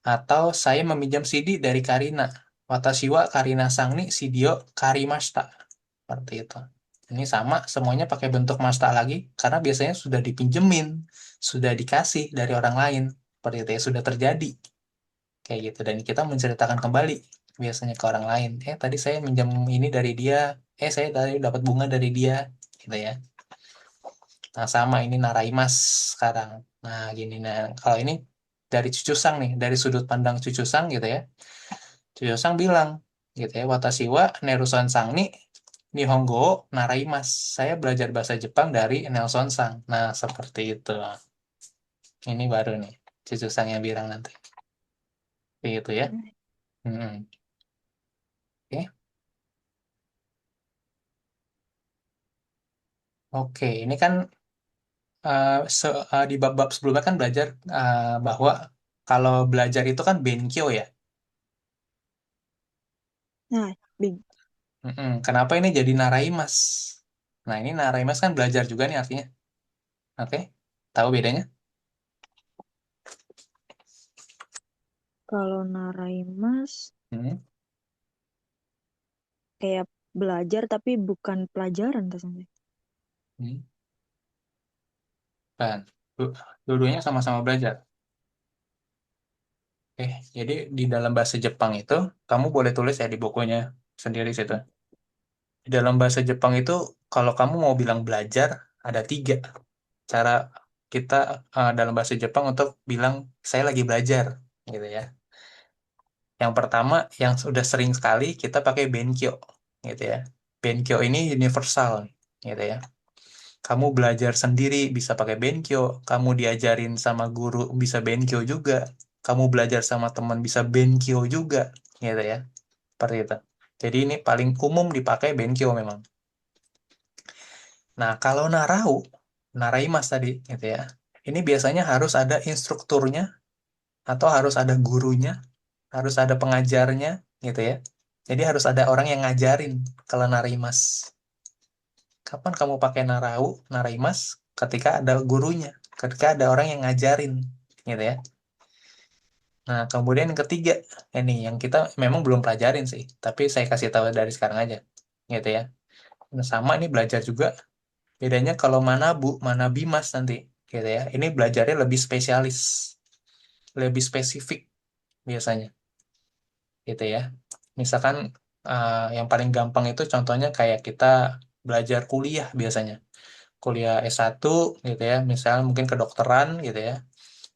Atau saya meminjam CD dari Karina. Watashi wa karina sangni shidio karimashita. Seperti itu. Ini sama, semuanya pakai bentuk masta lagi, karena biasanya sudah dipinjemin, sudah dikasih dari orang lain. Seperti itu ya, sudah terjadi. Kayak gitu. Dan kita menceritakan kembali biasanya ke orang lain. Tadi saya minjam ini dari dia. Saya tadi dapat bunga dari dia. Gitu ya. Nah, sama ini naraimas sekarang. Nah, gini. Nah, kalau ini dari Cucu Sang nih, dari sudut pandang Cucu Sang gitu ya. Cucu Sang bilang, gitu ya, Watashi wa Nerusan Sang ni Nihongo naraimas. Saya belajar bahasa Jepang dari Nelson Sang. Nah, seperti itu. Ini baru nih, Cucu Sang yang bilang nanti. Gitu ya. Hmm. Oke. Oke, ini kan di bab-bab sebelumnya kan belajar bahwa kalau belajar itu kan benkyo ya. Nah, big. Kenapa ini jadi naraimas? Nah, ini naraimas kan belajar juga nih artinya. Oke, tahu bedanya? Kalau Naraimas Hmm. kayak belajar tapi bukan pelajaran tas Sensei. Hmm. Kan, Du- dua-duanya sama-sama belajar. Jadi di dalam bahasa Jepang itu, kamu boleh tulis ya di bukunya sendiri situ. Di dalam bahasa Jepang itu, kalau kamu mau bilang belajar, ada tiga cara kita dalam bahasa Jepang untuk bilang saya lagi belajar, gitu ya. Yang pertama, yang sudah sering sekali kita pakai benkyo, gitu ya. Benkyo ini universal, gitu ya. Kamu belajar sendiri bisa pakai benkyo, kamu diajarin sama guru bisa benkyo juga, kamu belajar sama teman bisa benkyo juga, gitu ya. Seperti itu. Jadi ini paling umum dipakai benkyo memang. Nah, kalau narau, naraimas tadi, gitu ya. Ini biasanya harus ada instrukturnya atau harus ada gurunya, harus ada pengajarnya, gitu ya. Jadi harus ada orang yang ngajarin kalau naraimas. Kapan kamu pakai narau, naraimas? Ketika ada gurunya, ketika ada orang yang ngajarin, gitu ya. Nah, kemudian yang ketiga, ini yang kita memang belum pelajarin sih, tapi saya kasih tahu dari sekarang aja, gitu ya. Nah, sama ini belajar juga. Bedanya kalau manabu, manabimas nanti, gitu ya. Ini belajarnya lebih spesialis, lebih spesifik biasanya, gitu ya. Misalkan yang paling gampang itu contohnya kayak kita belajar kuliah biasanya. Kuliah S1 gitu ya, misalnya mungkin kedokteran gitu ya.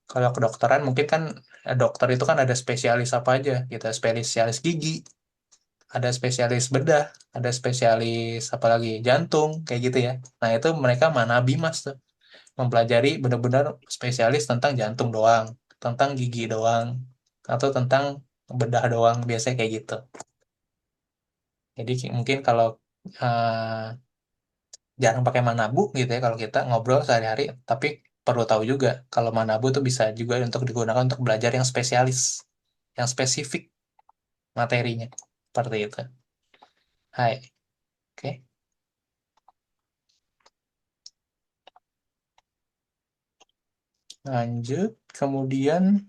Kalau kedokteran mungkin kan dokter itu kan ada spesialis apa aja gitu, spesialis gigi, ada spesialis bedah, ada spesialis apa lagi jantung kayak gitu ya. Nah, itu mereka manabimas tuh, mempelajari benar-benar spesialis tentang jantung doang, tentang gigi doang, atau tentang bedah doang, biasanya kayak gitu. Jadi mungkin kalau jarang pakai manabu gitu ya kalau kita ngobrol sehari-hari, tapi perlu tahu juga kalau manabu itu bisa juga untuk digunakan untuk belajar yang spesialis, yang spesifik materinya. Seperti itu. Hai, oke. Lanjut, kemudian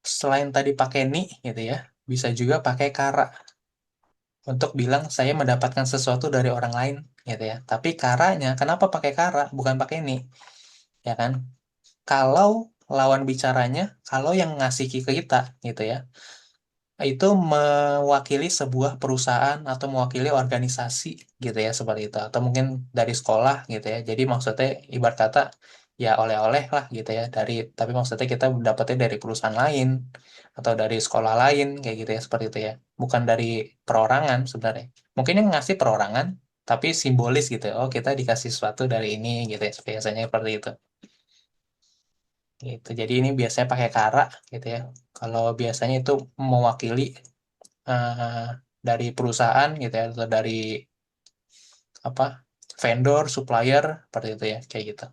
selain tadi pakai ni gitu ya, bisa juga pakai kara untuk bilang saya mendapatkan sesuatu dari orang lain gitu ya. Tapi karanya kenapa pakai kara bukan pakai ni? Ya kan? Kalau lawan bicaranya, kalau yang ngasih ke kita gitu ya, itu mewakili sebuah perusahaan atau mewakili organisasi gitu ya, seperti itu, atau mungkin dari sekolah gitu ya. Jadi maksudnya ibarat kata ya oleh-oleh lah gitu ya, dari, tapi maksudnya kita dapetnya dari perusahaan lain atau dari sekolah lain kayak gitu ya, seperti itu ya, bukan dari perorangan sebenarnya. Mungkin yang ngasih perorangan tapi simbolis gitu ya. Oh, kita dikasih sesuatu dari ini gitu ya, biasanya seperti itu gitu. Jadi ini biasanya pakai kara gitu ya, kalau biasanya itu mewakili eh, dari perusahaan gitu ya, atau dari apa, vendor, supplier, seperti itu ya, kayak gitu.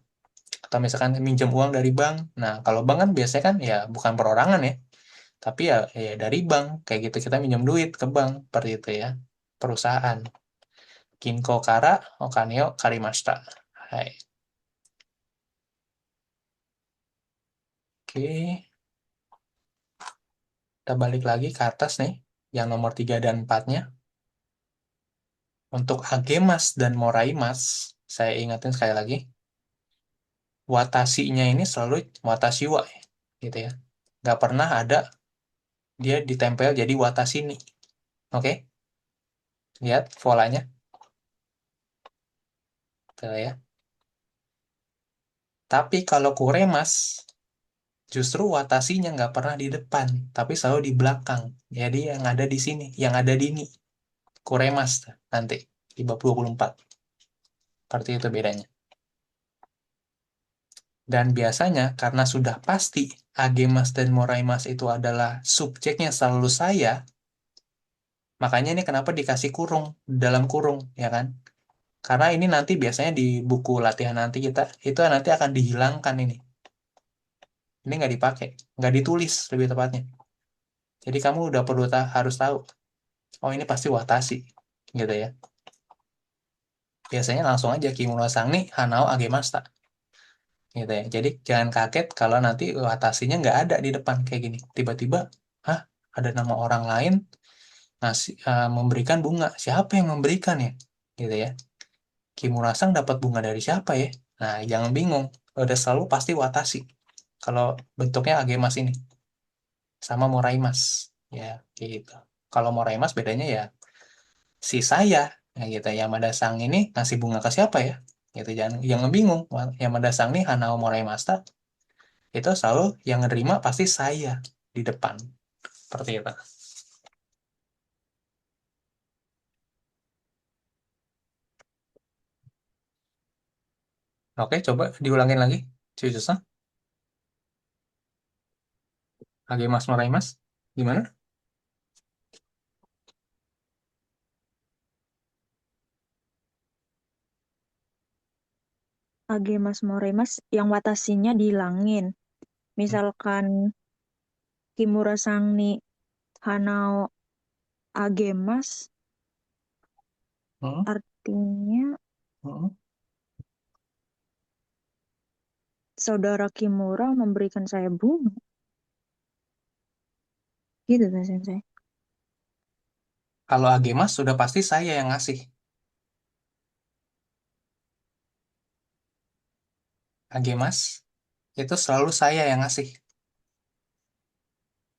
Atau misalkan minjem uang dari bank. Nah, kalau bank kan biasanya kan ya bukan perorangan ya, tapi ya dari bank kayak gitu, kita minjem duit ke bank seperti itu ya. Perusahaan. Kinko kara okaneo karimashita. Hai. Oke. Kita balik lagi ke atas nih, yang nomor 3 dan 4-nya. Untuk Agemas dan Moraimas, saya ingatin sekali lagi, watasinya ini selalu watashi wa, gitu ya. Nggak pernah ada dia ditempel jadi watashi ni. Oke, lihat polanya. Tuh ya. Tapi kalau Kuremas, justru watasinya nggak pernah di depan, tapi selalu di belakang. Jadi yang ada di sini, yang ada di ini. Kuremas nanti di bab 24. Seperti itu bedanya. Dan biasanya karena sudah pasti Agemas dan Moraimas itu adalah subjeknya selalu saya, makanya ini kenapa dikasih kurung, dalam kurung, ya kan? Karena ini nanti biasanya di buku latihan nanti kita, itu nanti akan dihilangkan ini. Ini nggak dipakai, nggak ditulis lebih tepatnya. Jadi kamu udah perlu harus tahu, oh ini pasti Watashi, gitu ya. Biasanya langsung aja Kimura Sangni Hanao Agemasta, gitu ya. Jadi jangan kaget kalau nanti Watashinya nggak ada di depan kayak gini. Tiba-tiba, hah, ada nama orang lain ngasih memberikan bunga. Siapa yang memberikan ya? Gitu ya. Kimura Sang dapat bunga dari siapa ya? Nah, jangan bingung. Udah selalu pasti Watashi. Kalau bentuknya Agemas ini sama Moraimas, ya gitu. Kalau Moraimas bedanya ya si saya, ya gitu. Yamada Sang ini ngasih bunga ke siapa ya? Gitu, jangan bingung. Yamada Sang ini Hanao Moraimasta itu selalu yang nerima pasti saya di depan. Seperti itu. Oke, coba diulangin lagi. Cucusan, Agemas Moraimas. Gimana? Agemas Moremas yang watasinya dihilangin. Misalkan Kimura Sangni Hanao Agemas, Hmm, artinya hmm. saudara Kimura memberikan saya bunga. Gitu kan, Sensei? Kalau Agemas sudah pasti saya yang ngasih. Agemas itu selalu saya yang ngasih.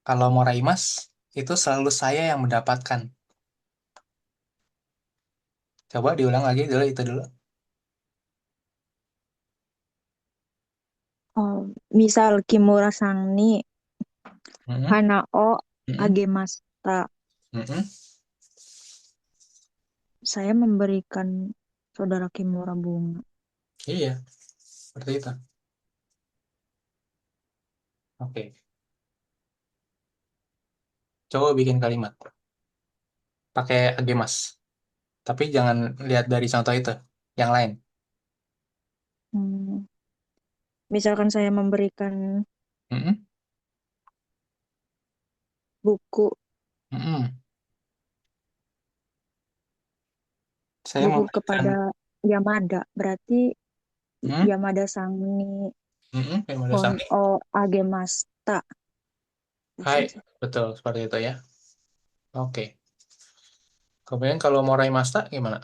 Kalau Moraimas itu selalu saya yang mendapatkan. Coba diulang lagi dulu itu dulu. Oh, misal Kimura Sangni Hmm, Hanao hmm, Agemasta. hmm. Saya memberikan saudara Kimura bunga. Iya, seperti itu. Oke, coba bikin kalimat pakai Agemas. Tapi jangan lihat dari contoh itu. Yang lain. Hmm, misalkan saya memberikan Hmm, buku hmm. Saya buku memberikan kepada Yamada, berarti hmm, Yamada Sangni yang ada Hon Sami. o Agemasta. Hai, Sensei. betul seperti itu ya. Oke. Kemudian kalau Morai Masta gimana?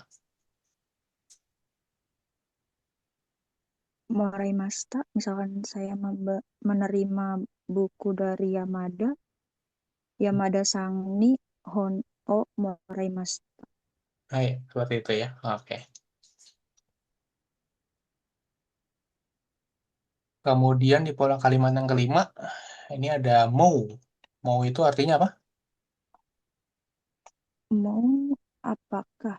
Moraimasta, misalkan saya menerima buku dari Yamada, Yamada Sangni Hon o Moraimasta. Hai, seperti itu ya. Oke. Kemudian di pola kalimat yang kelima, ini ada mau. Mau itu artinya apa? Mau apakah?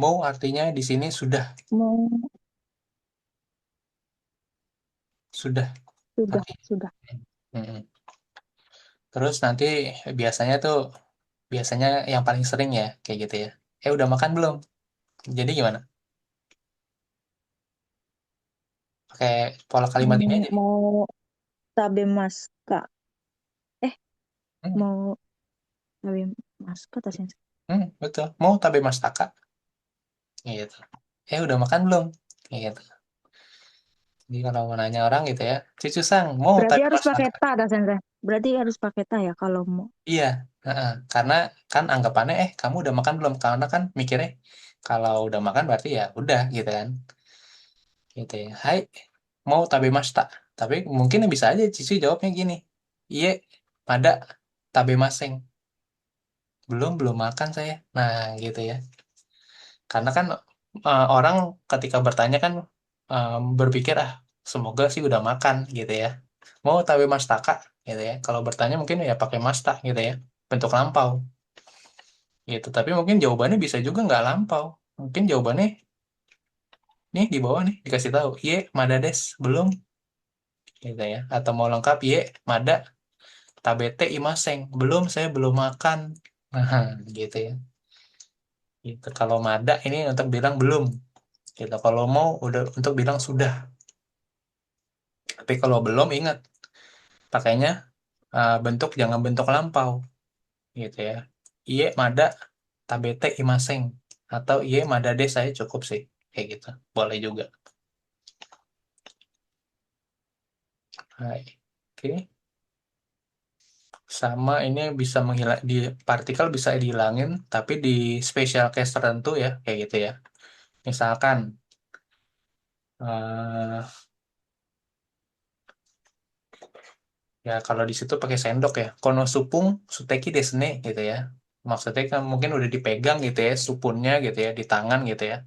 Mau artinya di sini sudah, Mau sudah sudah artinya. sudah. Hmm. Terus nanti biasanya tuh, biasanya yang paling sering ya kayak gitu ya. Udah makan belum? Jadi gimana? Pakai pola kalimat ini aja. Mau tabemaska. Eh, Hmm, mau tabemaska tak sensei? betul. Mau tabe mastaka? Gitu. Udah makan belum? Gitu. Jadi kalau mau nanya orang gitu ya, Cucu Sang, mau Berarti tabe harus pakai mastaka? ta tak sensei? Berarti harus pakai ta ya kalau mau. Iya, heeh. Karena kan anggapannya kamu udah makan belum? Karena kan mikirnya kalau udah makan berarti ya udah gitu kan. Gitu ya. Hai, mau tabe masta. Tapi mungkin bisa aja Cici jawabnya gini. Iya, pada tabe maseng. Belum makan saya. Nah, gitu ya. Karena kan orang ketika bertanya kan berpikir semoga sih udah makan gitu ya. Mau tabe mastaka gitu ya. Kalau bertanya mungkin ya pakai masta gitu ya. Bentuk lampau gitu. Tapi mungkin jawabannya bisa juga nggak lampau. Mungkin jawabannya nih di bawah nih dikasih tahu. Iya, madades belum gitu ya. Atau mau lengkap, iya, mada tabete imaseng. Belum, saya belum makan. Nah, gitu ya. Gitu. Kalau mada ini untuk bilang belum. Gitu. Kalau mau udah untuk bilang sudah. Tapi kalau belum ingat pakainya bentuk jangan bentuk lampau gitu ya. Iye mada tabete imaseng atau iye mada de saya cukup sih kayak gitu. Boleh juga. Hai. Oke. Sama ini bisa menghilang di partikel bisa dihilangin tapi di special case tertentu ya kayak gitu ya. Misalkan eh, ya kalau di situ pakai sendok ya. Konosupung suteki desne gitu ya. Maksudnya kan mungkin udah dipegang gitu ya, supunnya gitu ya, di tangan gitu ya.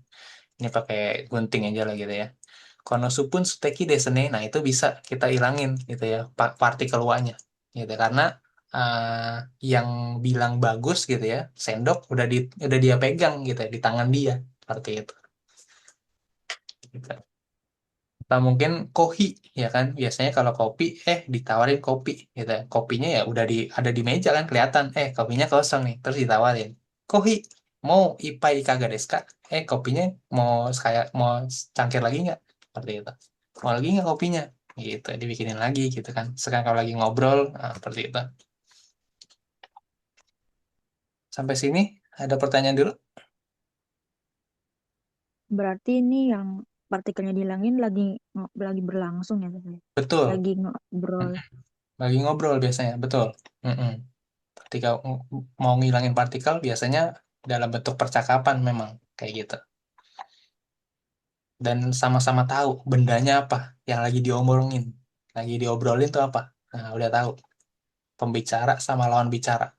Ini pakai gunting aja lah gitu ya. Konosupun suteki desune. Nah, itu bisa kita ilangin gitu ya, partikel wa-nya. Gitu karena eh, yang bilang bagus gitu ya, sendok udah dia pegang gitu ya, di tangan dia. Seperti itu. Gitu. Atau mungkin kohi ya kan biasanya kalau kopi ditawarin kopi gitu ya. Kopinya ya udah ada di meja kan kelihatan kopinya kosong nih terus ditawarin kohi mau ipai kagak desu ka kopinya mau kayak mau cangkir lagi nggak seperti itu mau lagi nggak kopinya gitu dibikinin lagi gitu kan sekarang kalau lagi ngobrol seperti itu sampai sini ada pertanyaan dulu Berarti ini yang partikelnya dihilangin lagi berlangsung ya saya. betul. Lagi ngobrol. Lagi ngobrol biasanya betul. Mm-mm. Ketika mau ngilangin partikel biasanya dalam bentuk percakapan memang kayak gitu. Dan sama-sama tahu bendanya apa yang lagi diomongin. Lagi diobrolin tuh apa. Nah, udah tahu. Pembicara sama lawan bicara.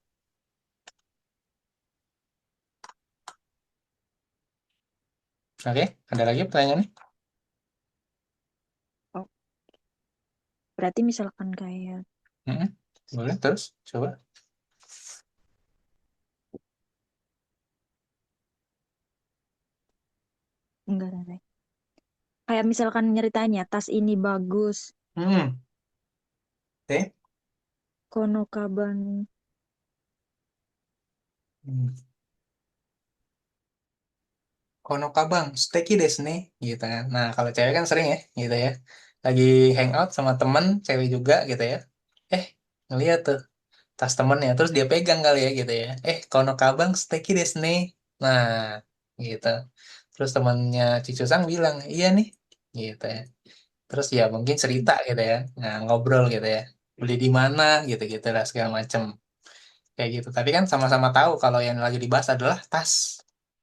Oke, ada lagi pertanyaannya? Oh, berarti misalkan kayak Mm-mm. Boleh terus coba. enggak saya. Kayak misalkan nyeritanya tas ini bagus. Hmm. Oke. Kono kaban Hmm. Kono kabang, steki desu ne, gitu kan. Nah, kalau cewek kan sering ya, gitu ya. Lagi hangout sama temen, cewek juga gitu ya. Eh, ngeliat tuh tas temennya terus dia pegang kali ya gitu ya kono kabang steki desu ne nah gitu terus temannya Cicu Sang bilang iya nih gitu ya terus ya mungkin cerita gitu ya nah ngobrol gitu ya beli di mana gitu gitu lah segala macem kayak gitu tapi kan sama-sama tahu kalau yang lagi dibahas adalah tas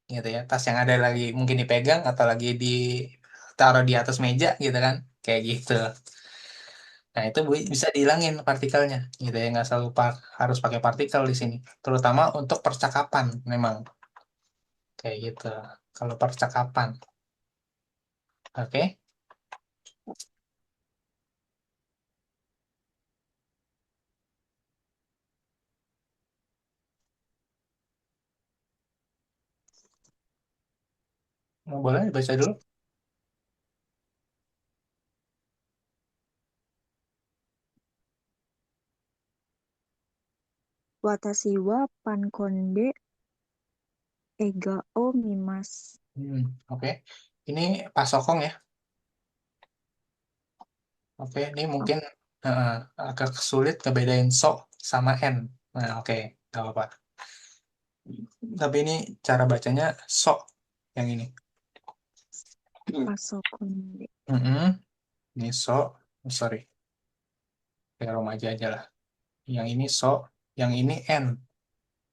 gitu ya tas yang ada lagi mungkin dipegang atau lagi ditaruh di atas meja gitu kan kayak gitu. Nah, itu bisa dihilangin partikelnya, gitu ya. Nggak selalu harus pakai partikel di sini. Terutama untuk percakapan, memang. Kayak gitu. Kalau percakapan. Oke? Boleh baca dulu. watashi wa pankonde ega o mimas. Oke. Ini Pak Sokong ya. Oke, ini Oh, mungkin eh, agak sulit ngebedain so sama n. Nah, oke. Nggak apa-apa. Tapi ini cara bacanya so yang ini. pasokonde. Mm-mm. Ini so. Sorry. Kayak Romaja aja lah. Yang ini so, yang ini n.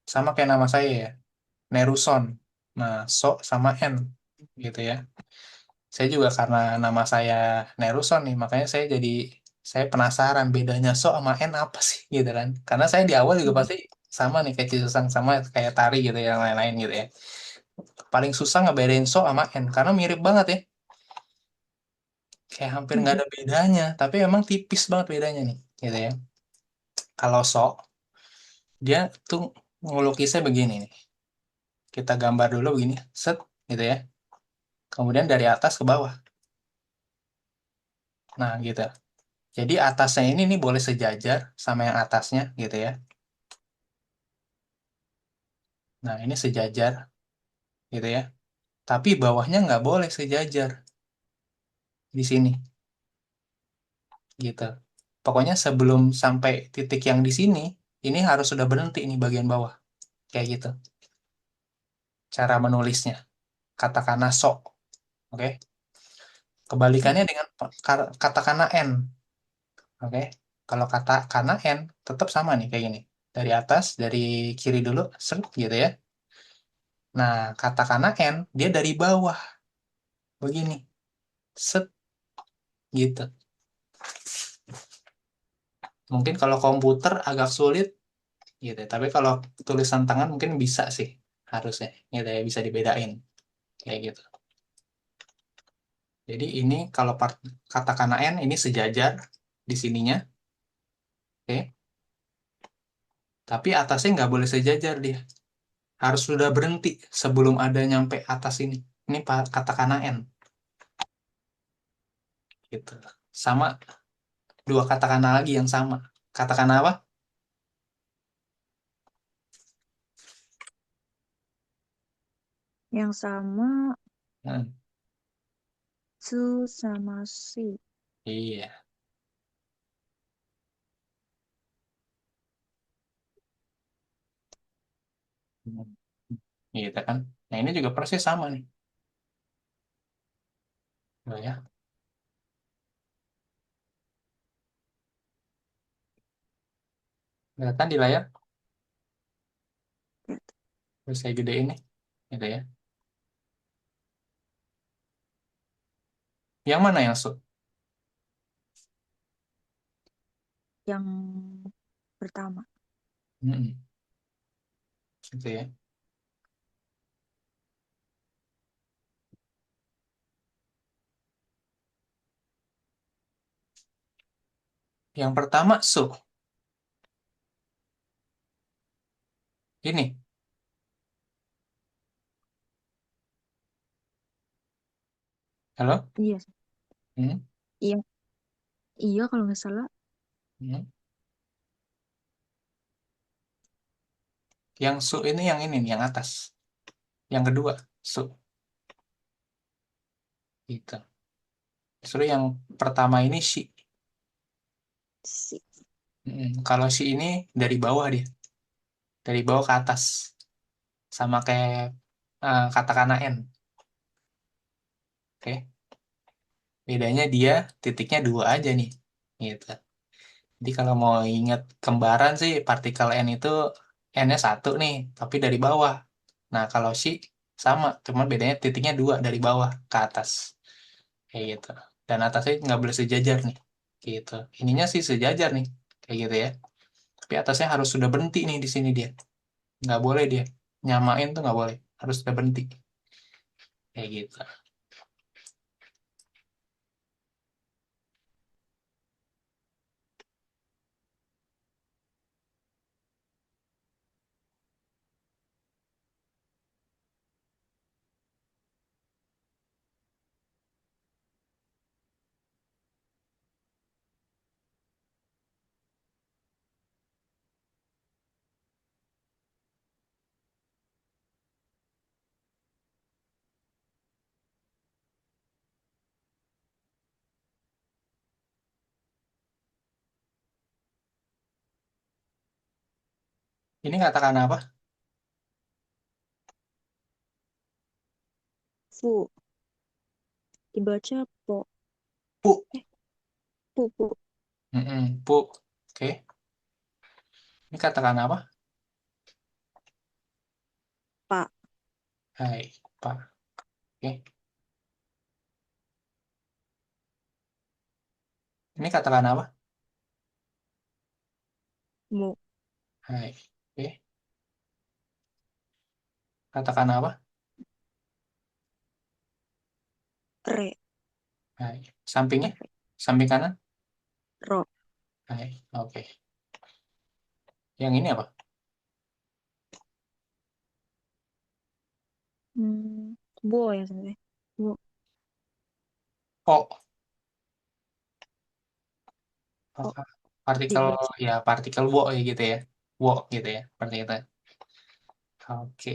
Sama kayak nama saya ya, Neruson. Nah, so sama n gitu ya. Saya juga karena nama saya Neruson nih, makanya saya penasaran bedanya so sama n apa sih gitu kan. Karena saya di awal juga Mm. pasti sama nih kayak Cisusang sama kayak Tari gitu ya, yang lain-lain gitu ya. Paling susah ngebedain so sama n karena mirip banget ya. Kayak hampir nggak Mm-mm. ada bedanya, tapi emang tipis banget bedanya nih gitu ya. Kalau so, dia tuh ngelukisnya begini nih. Kita gambar dulu begini, set gitu ya. Kemudian dari atas ke bawah. Nah, gitu. Jadi atasnya ini nih boleh sejajar sama yang atasnya gitu ya. Nah, ini sejajar gitu ya. Tapi bawahnya nggak boleh sejajar di sini gitu. Pokoknya sebelum sampai titik yang di sini, ini harus sudah berhenti nih bagian bawah. Kayak gitu. Cara menulisnya. Katakana so. Oke. Kebalikannya dengan katakana n. Oke. Kalau katakana n tetap sama nih kayak gini. Dari atas, dari kiri dulu, set gitu ya. Nah, katakana n dia dari bawah begini. Set gitu. Mungkin kalau komputer agak sulit gitu ya. Tapi kalau tulisan tangan mungkin bisa sih harusnya gitu ya, bisa dibedain kayak gitu. Jadi ini kalau katakana n ini sejajar di sininya, oke. Tapi atasnya nggak boleh sejajar dia. Harus sudah berhenti sebelum ada nyampe atas ini. Ini katakana n gitu. Sama dua katakana lagi yang sama. Katakana apa? Yang sama Hmm, su sama si. iya. Hmm, gitu kan. Nah ini juga persis sama nih. Oh, ya. Kelihatan di layar. Terus saya gedein nih. Gitu ya. Yang mana yang su? Yang pertama. Hmm, gitu ya. Yang pertama su. Ini. Halo? Iya, Hmm, iya, iya kalau nggak salah. hmm. Yang su ini nih, yang atas. Yang kedua, su. Gitu. Justru yang pertama ini si. Si. Kalau si ini dari bawah dia. Dari bawah ke atas. Sama kayak katakana N. Oke. Bedanya dia titiknya dua aja nih. Gitu. Jadi kalau mau ingat kembaran sih partikel N itu N-nya satu nih, tapi dari bawah. Nah kalau si sama, cuma bedanya titiknya dua dari bawah ke atas. Kayak gitu. Dan atasnya nggak boleh sejajar nih. Gitu. Ininya sih sejajar nih. Kayak gitu ya. Tapi atasnya harus sudah berhenti nih di sini dia. Nggak boleh dia. Nyamain tuh nggak boleh. Harus sudah berhenti. Kayak gitu. Ini katakan apa? Fu. Dibaca po. Pu. Eh, pu, pu. Mm-mm, pu. Oke. Ini katakan apa? Pak. Hai, Pak. Oke. Ini katakan apa? Mu. Hai. Oke. Katakan apa? Re. Hai. Sampingnya? Re. Samping kanan? Ro. Hai. Oke. Yang ini apa? Bo ya sensei. Bo. Oh, Oh, apa? Partikel, dibalik. ya partikel wo ya gitu ya. Wo gitu ya. Seperti itu. Oke.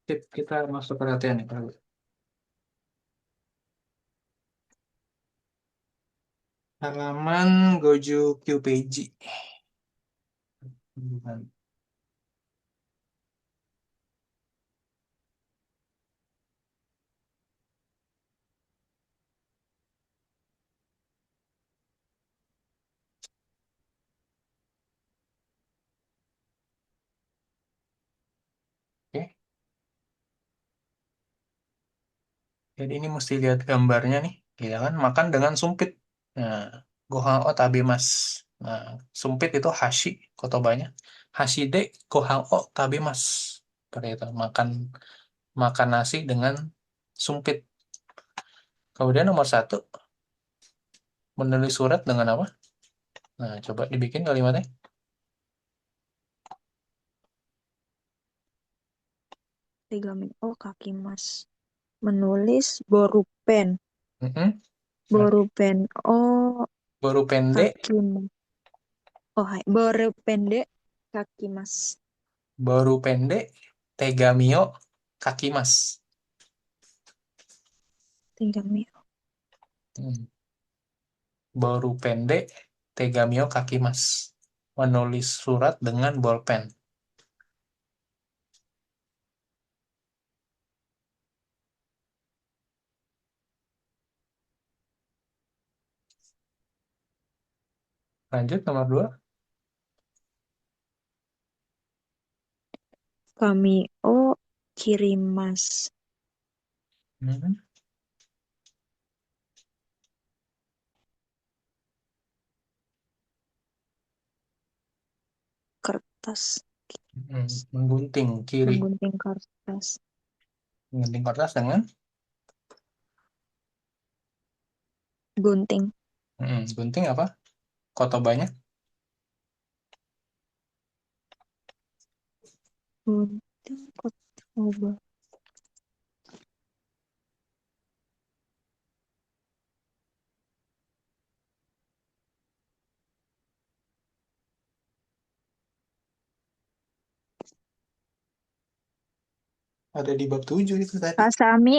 Sip, kita masuk perhatian nih, Pak. Halaman Goju Kyupeji. Oke. Jadi ini mesti lihat gambarnya nih, ya kan? Makan dengan sumpit. Nah, gohang o tabemas. Nah, sumpit itu hashi kotobanya. Hashide gohang o tabemas. Seperti itu. Makan makan nasi dengan sumpit. Kemudian nomor satu, menulis surat dengan apa? Nah, coba dibikin kalimatnya. Tegami. Oh, kaki mas. Menulis borupen. Mm-mm. Berarti Borupen. Oh, baru pendek, kaki mas. Oh, hai. Borupendek. Kaki mas. baru pendek, tegamio, kaki mas. Tegami. Hmm. Baru pendek, tegamio, kaki mas. Menulis surat dengan bolpen. Lanjut nomor dua. Kami. Oh, kirim mas. Hmm. Kertas. Menggunting kiri. Menggunting kertas. Menggunting kertas dengan Gunting. gunting apa? Kotobanya. Gunting. Coba. Ada di bab 7 itu tadi. Hasami.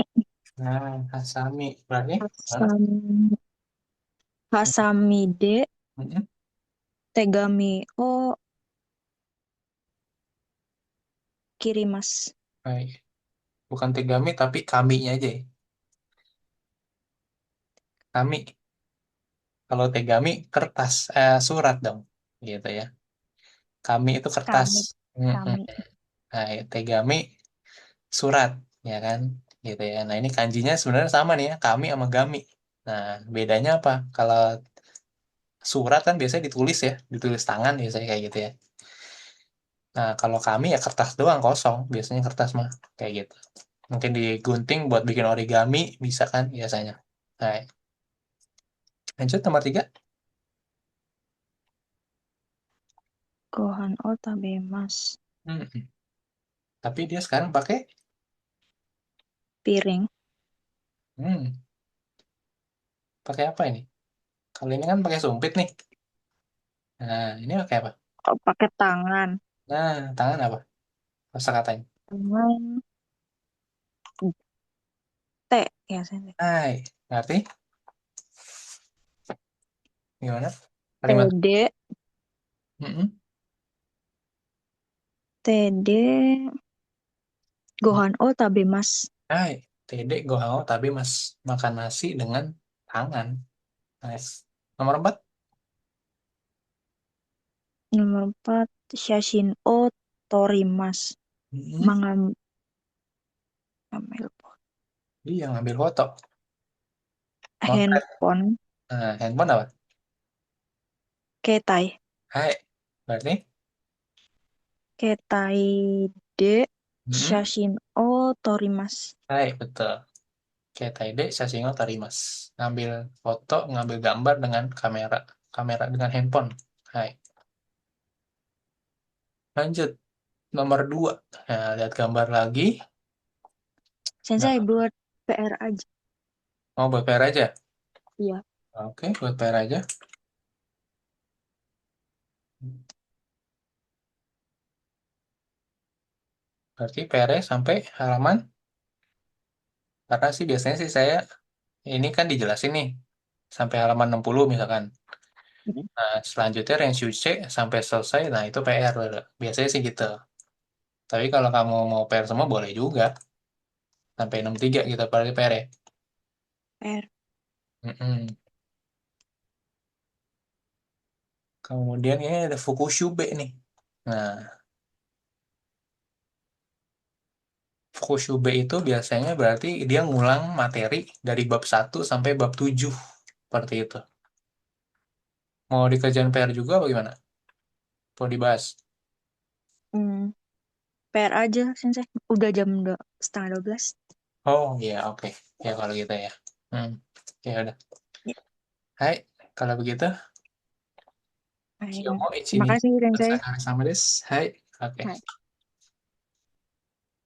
Nah, Hasami. Berarti mana? Hasami. Hasamide. Mm-mm. Tegami. Oh, kirimas. Baik. Bukan tegami, tapi kaminya aja ya. Kami. Kalau tegami, kertas. Surat dong. Gitu ya. Kami itu kertas. Kami. Mm-mm. Kami. Nah, tegami, surat. Ya kan? Gitu ya. Nah, ini kanjinya sebenarnya sama nih ya. Kami sama gami. Nah, bedanya apa? Kalau surat kan biasanya ditulis ya. Ditulis tangan biasanya kayak gitu ya. Nah, kalau kami ya kertas doang kosong, biasanya kertas mah kayak gitu. Mungkin digunting buat bikin origami bisa kan biasanya. Nah, lanjut nomor tiga. Gohan otabemas. Hmm, Tapi dia sekarang pakai, Piring. hmm, pakai apa ini? Kalau ini kan pakai sumpit nih. Nah, ini pakai apa? Oh, pakai tangan. Nah, tangan apa? Masa katanya. Tangan. T ya saya. Hai, ngerti? Gimana? Kalimat. TD. Mm-mm. TD. Gohan o tabemas. Hai, Tede gohao tapi mas makan nasi dengan tangan. Nice. Nomor 4. Nomor 4, Shashin o torimas. Mengambil Dia ngambil foto. Motret. handphone Nah, handphone apa? ketai. Hai. Berarti? Ketai de Hmm. Shashin o torimas. Hai, betul. Kayak Taide, Sashingo Tarimas. Ngambil foto, ngambil gambar dengan kamera. Kamera dengan handphone. Hai. Lanjut. Nomor 2. Nah, lihat gambar lagi. Sensei Nah, buat PR aja. mau buat PR aja? Iya. Oke, buat PR aja. Berarti PR-nya sampai halaman. Karena sih biasanya sih saya, ini kan dijelasin nih. Sampai halaman 60 misalkan. Mm. Nah, selanjutnya Renshuse sampai selesai. Nah, itu PR. Biasanya sih gitu. Tapi kalau kamu mau PR semua, boleh juga. Sampai 63 gitu, berarti PR ya. PR. Mm-mm. Kemudian ini ada Fukushube nih. Nah, Fukushube itu biasanya berarti dia ngulang materi dari bab 1 sampai bab 7. Seperti itu. Mau dikerjain PR juga apa gimana? Mau dibahas? Hmm, PR aja, Sensei. Udah jam 11:30. Oh iya, oke. Ya kalau gitu ya. Hmm. Ya udah. Ya, Hai, kalau begitu. baik. Kyomo ichi ni Makasih, Sensei. sama des. Hai. Oke. Hai.